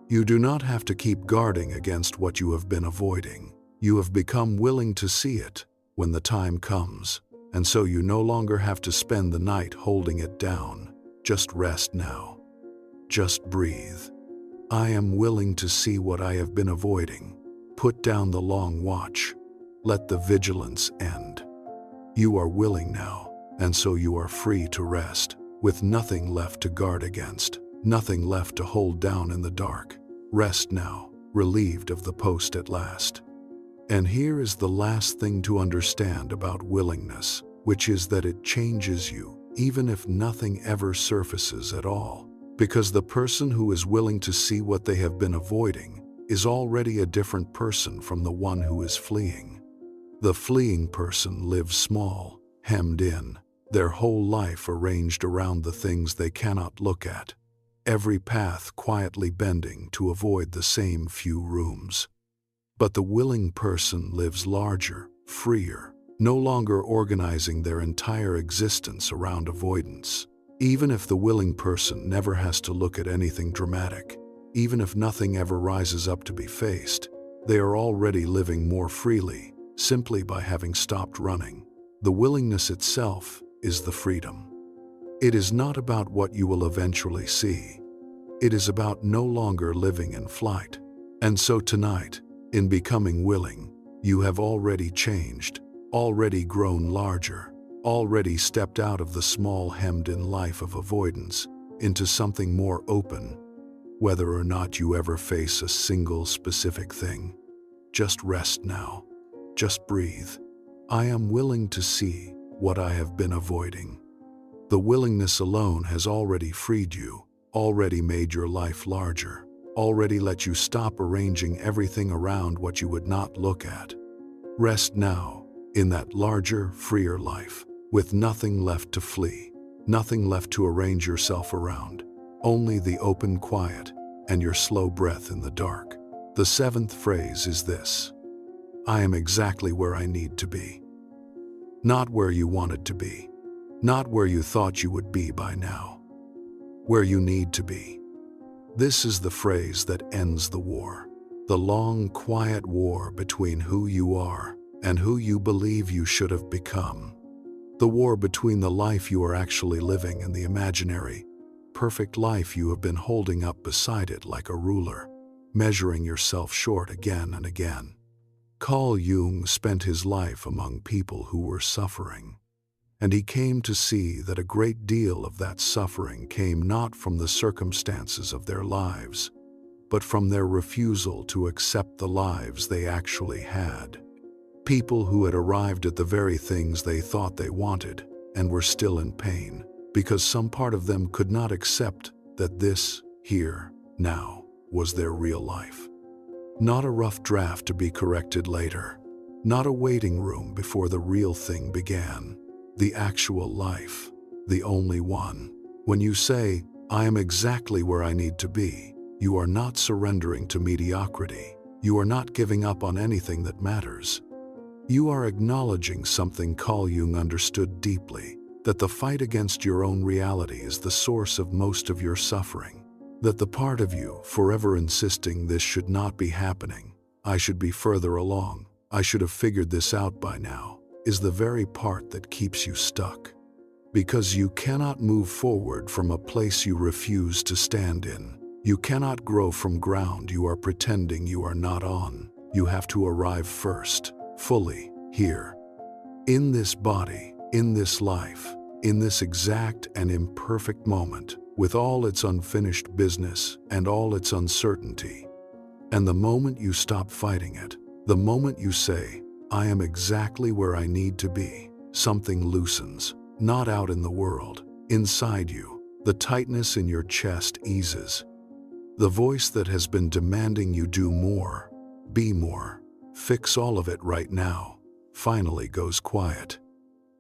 You do not have to keep guarding against what you have been avoiding. You have become willing to see it when the time comes. And so you no longer have to spend the night holding it down. Just rest now. Just breathe. I am willing to see what I have been avoiding. Put down the long watch. Let the vigilance end. You are willing now, and so you are free to rest, with nothing left to guard against, nothing left to hold down in the dark. Rest now, relieved of the post at last. And here is the last thing to understand about willingness, which is that it changes you, even if nothing ever surfaces at all. Because the person who is willing to see what they have been avoiding is already a different person from the one who is fleeing. The fleeing person lives small, hemmed in, their whole life arranged around the things they cannot look at, every path quietly bending to avoid the same few rooms. But the willing person lives larger, freer, no longer organizing their entire existence around avoidance. Even if the willing person never has to look at anything dramatic, even if nothing ever rises up to be faced, they are already living more freely, simply by having stopped running. The willingness itself is the freedom. It is not about what you will eventually see. It is about no longer living in flight. And so tonight, in becoming willing, you have already changed, already grown larger, already stepped out of the small hemmed-in life of avoidance into something more open, whether or not you ever face a single specific thing. Just rest now. Just breathe. I am willing to see what I have been avoiding. The willingness alone has already freed you, already made your life larger, already let you stop arranging everything around what you would not look at. Rest now in that larger, freer life, with nothing left to flee, nothing left to arrange yourself around, only the open quiet and your slow breath in the dark. The seventh phrase is this: I am exactly where I need to be. Not where you wanted to be, not where you thought you would be by now, where you need to be. This is the phrase that ends the war, the long, quiet war between who you are and who you believe you should have become. The war between the life you are actually living and the imaginary, perfect life you have been holding up beside it like a ruler, measuring yourself short again and again. Carl Jung spent his life among people who were suffering, and he came to see that a great deal of that suffering came not from the circumstances of their lives, but from their refusal to accept the lives they actually had. People who had arrived at the very things they thought they wanted and were still in pain, because some part of them could not accept that this, here, now, was their real life. Not a rough draft to be corrected later. Not a waiting room before the real thing began. The actual life. The only one. When you say, "I am exactly where I need to be," you are not surrendering to mediocrity. You are not giving up on anything that matters. You are acknowledging something Carl Jung understood deeply, that the fight against your own reality is the source of most of your suffering. That the part of you forever insisting this should not be happening, I should be further along, I should have figured this out by now, is the very part that keeps you stuck. Because you cannot move forward from a place you refuse to stand in. You cannot grow from ground you are pretending you are not on. You have to arrive first, fully, here. In this body, in this life, in this exact and imperfect moment, with all its unfinished business and all its uncertainty. And the moment you stop fighting it, the moment you say, "I am exactly where I need to be," something loosens, not out in the world, inside you. The tightness in your chest eases. The voice that has been demanding you do more, be more, fix all of it right now, finally goes quiet.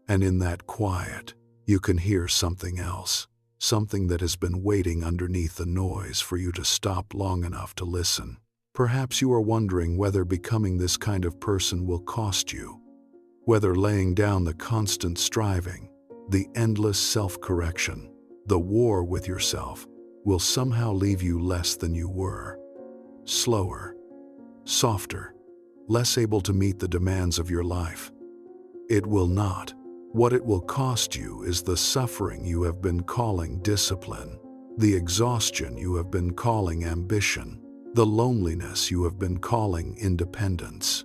And in that quiet, you can hear something else, something that has been waiting underneath the noise for you to stop long enough to listen. Perhaps you are wondering whether becoming this kind of person will cost you, whether laying down the constant striving, the endless self-correction, the war with yourself, will somehow leave you less than you were, slower, softer, less able to meet the demands of your life. It will not. What it will cost you is the suffering you have been calling discipline, the exhaustion you have been calling ambition, the loneliness you have been calling independence,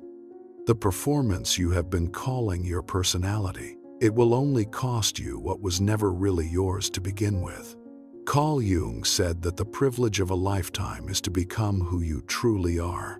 the performance you have been calling your personality. It will only cost you what was never really yours to begin with. Carl Jung said that the privilege of a lifetime is to become who you truly are,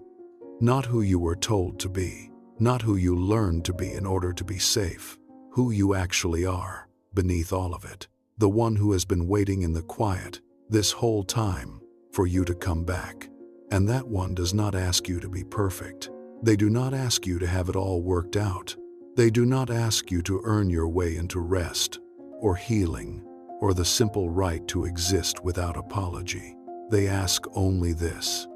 not who you were told to be, not who you learned to be in order to be safe, who you actually are, beneath all of it, the one who has been waiting in the quiet, this whole time, for you to come back. And that one does not ask you to be perfect. They do not ask you to have it all worked out. They do not ask you to earn your way into rest, or healing, or the simple right to exist without apology. They ask only this,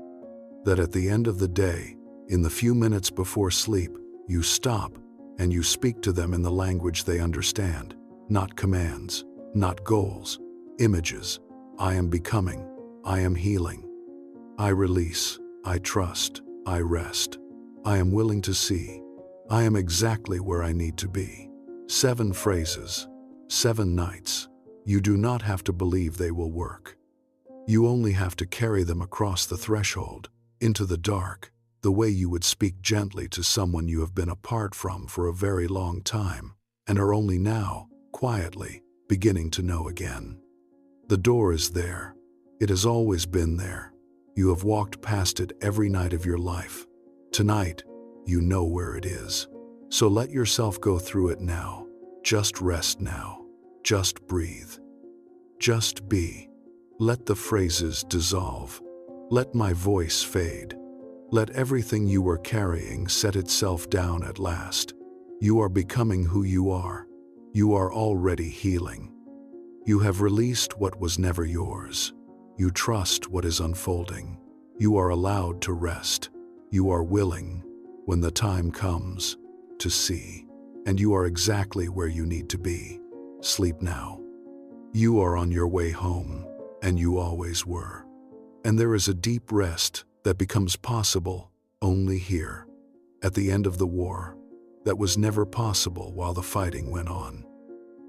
that at the end of the day, in the few minutes before sleep, you stop and you speak to them in the language they understand, not commands, not goals, images. I am becoming, I am healing, I release, I trust, I rest, I am willing to see, I am exactly where I need to be. 7 phrases, 7 nights. You do not have to believe they will work. You only have to carry them across the threshold, into the dark, the way you would speak gently to someone you have been apart from for a very long time, and are only now, quietly, beginning to know again. The door is there. It has always been there. You have walked past it every night of your life. Tonight, you know where it is. So let yourself go through it now. Just rest now. Just breathe. Just be. Let the phrases dissolve. Let my voice fade. Let everything you were carrying set itself down at last. You are becoming who you are. You are already healing. You have released what was never yours. You trust what is unfolding. You are allowed to rest. You are willing, when the time comes, to see. And you are exactly where you need to be. Sleep now. You are on your way home, and you always were. And there is a deep rest that becomes possible only here, at the end of the war, that was never possible while the fighting went on.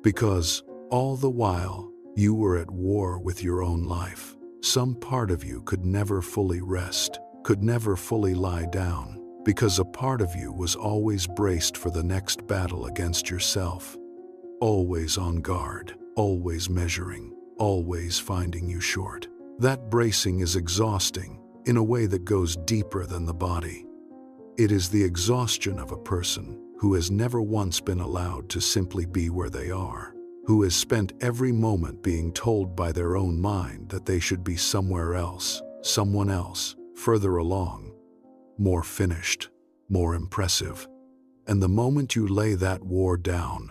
Because, all the while, you were at war with your own life. Some part of you could never fully rest, could never fully lie down, because a part of you was always braced for the next battle against yourself, always on guard, always measuring, always finding you short. That bracing is exhausting in a way that goes deeper than the body. It is the exhaustion of a person who has never once been allowed to simply be where they are, who has spent every moment being told by their own mind that they should be somewhere else, someone else, further along, more finished, more impressive. And the moment you lay that war down,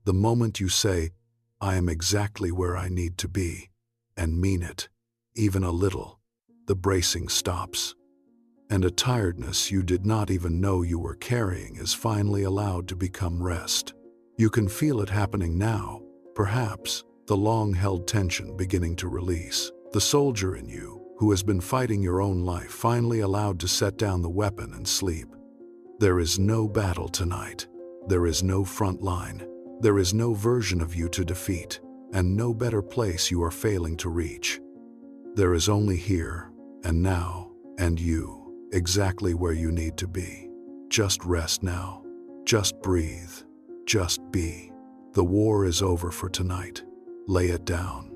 the moment you say, "I am exactly where I need to be," and mean it, even a little, the bracing stops. And a tiredness you did not even know you were carrying is finally allowed to become rest. You can feel it happening now, perhaps, the long-held tension beginning to release. The soldier in you, who has been fighting your own life, finally allowed to set down the weapon and sleep. There is no battle tonight. There is no front line. There is no version of you to defeat, and no better place you are failing to reach. There is only here, and now, and you, exactly where you need to be. Just rest now. Just breathe. Just be. The war is over for tonight. Lay it down.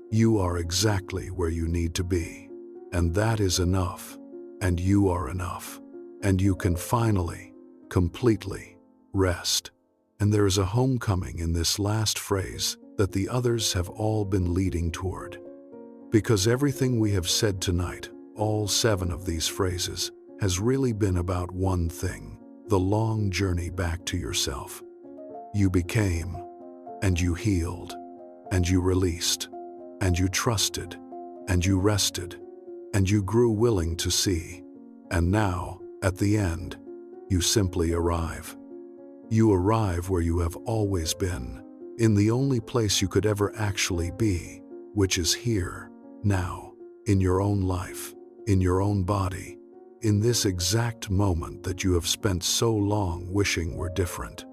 You are exactly where you need to be. And that is enough. And you are enough. And you can finally, completely, rest. And there is a homecoming in this last phrase that the others have all been leading toward. Because everything we have said tonight, all 7 of these phrases, has really been about one thing: the long journey back to yourself. You became, and you healed, and you released, and you trusted, and you rested, and you grew willing to see. And now, at the end, you simply arrive. You arrive where you have always been, in the only place you could ever actually be, which is here, now, in your own life, in your own body, in this exact moment that you have spent so long wishing were different.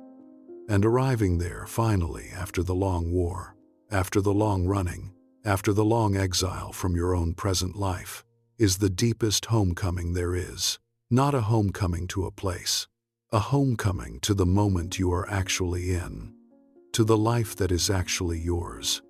And arriving there finally after the long war, after the long running, after the long exile from your own present life, is the deepest homecoming there is. Not a homecoming to a place, a homecoming to the moment you are actually in, to the life that is actually yours,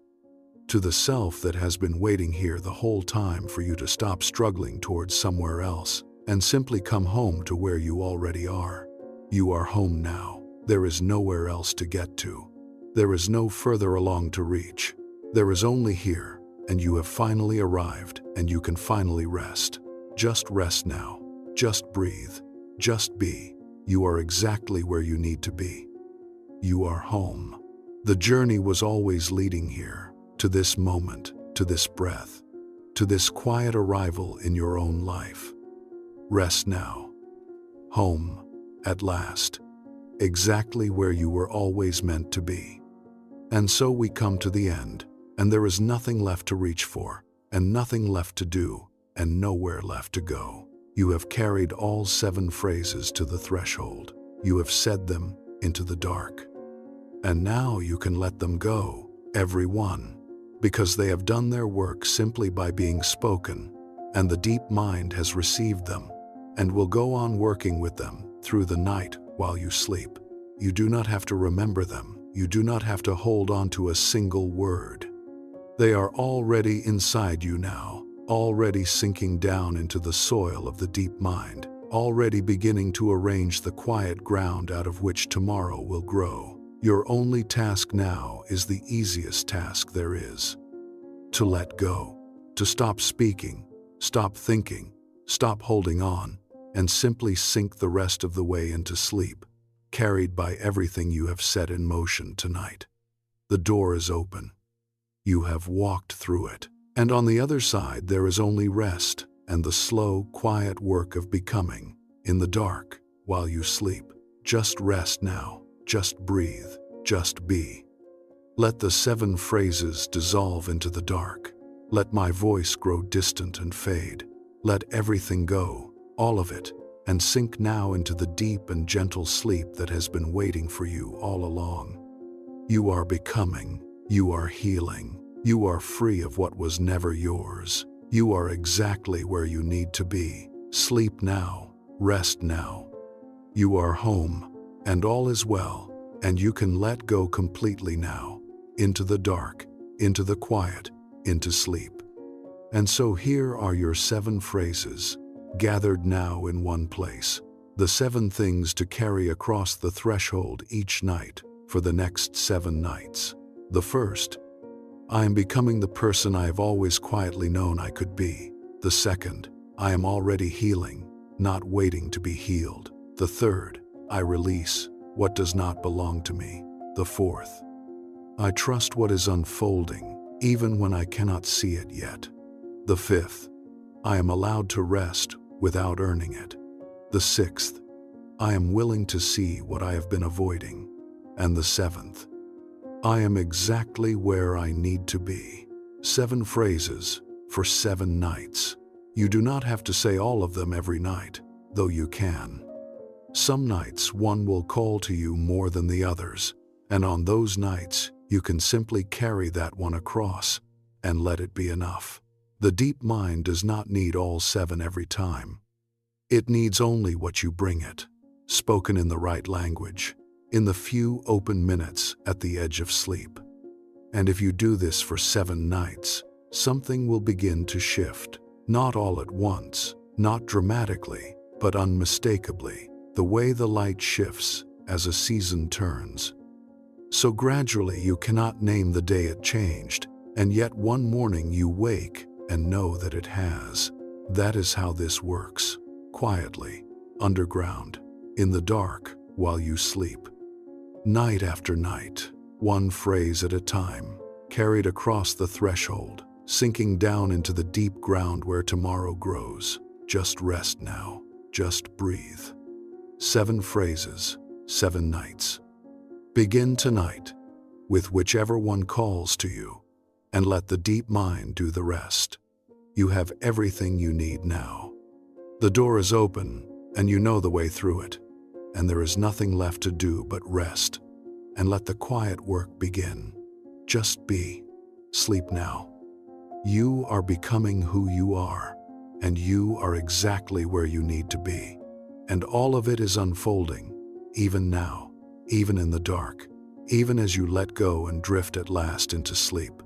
to the self that has been waiting here the whole time for you to stop struggling towards somewhere else and simply come home to where you already are. You are home now. There is nowhere else to get to. There is no further along to reach. There is only here, and you have finally arrived, and you can finally rest. Just rest now. Just breathe. Just be. You are exactly where you need to be. You are home. The journey was always leading here, to this moment, to this breath, to this quiet arrival in your own life. Rest now. Home, at last, exactly where you were always meant to be. And so we come to the end, and there is nothing left to reach for, and nothing left to do, and nowhere left to go. You have carried all 7 phrases to the threshold. You have said them into the dark. And now you can let them go, every one, because they have done their work simply by being spoken, and the deep mind has received them, and will go on working with them through the night while you sleep. You do not have to remember them. You do not have to hold on to a single word. They are already inside you now, already sinking down into the soil of the deep mind, already beginning to arrange the quiet ground out of which tomorrow will grow. Your only task now is the easiest task there is: to let go, to stop speaking, stop thinking, stop holding on, and simply sink the rest of the way into sleep, carried by everything you have set in motion tonight. The door is open. You have walked through it, and on the other side there is only rest and the slow, quiet work of becoming, in the dark, while you sleep. Just rest now. Just breathe. Just be. Let the 7 phrases dissolve into the dark. Let my voice grow distant and fade. Let everything go, all of it, and sink now into the deep and gentle sleep that has been waiting for you all along. You are becoming. You are healing. You are free of what was never yours. You are exactly where you need to be. Sleep now. Rest now. You are home, and all is well, and you can let go completely now, into the dark, into the quiet, into sleep. And so here are your 7 phrases, gathered now in one place. The 7 things to carry across the threshold each night for the next 7 nights. The first, I am becoming the person I have always quietly known I could be. The second, I am already healing, not waiting to be healed. The third, I release what does not belong to me. The fourth, I trust what is unfolding, even when I cannot see it yet. The fifth, I am allowed to rest without earning it. The sixth, I am willing to see what I have been avoiding. And the seventh, I am exactly where I need to be. 7 phrases for 7 nights. You do not have to say all of them every night, though you can. Some nights one will call to you more than the others, and on those nights you can simply carry that one across and let it be enough. The deep mind does not need all 7 every time. It needs only what you bring it, spoken in the right language, in the few open minutes at the edge of sleep. And if you do this for 7 nights, something will begin to shift. Not all at once, not dramatically, but unmistakably, the way the light shifts as a season turns. So gradually you cannot name the day it changed, and yet one morning you wake and know that it has. That is how this works. Quietly, underground, in the dark, while you sleep. Night after night, one phrase at a time, carried across the threshold, sinking down into the deep ground where tomorrow grows. Just rest now. Just breathe. 7 phrases, 7 nights. Begin tonight with whichever one calls to you, and let the deep mind do the rest. You have everything you need now. The door is open, and you know the way through it, and there is nothing left to do but rest, and let the quiet work begin. Just be. Sleep now. You are becoming who you are, and you are exactly where you need to be. And all of it is unfolding, even now, even in the dark, even as you let go and drift at last into sleep.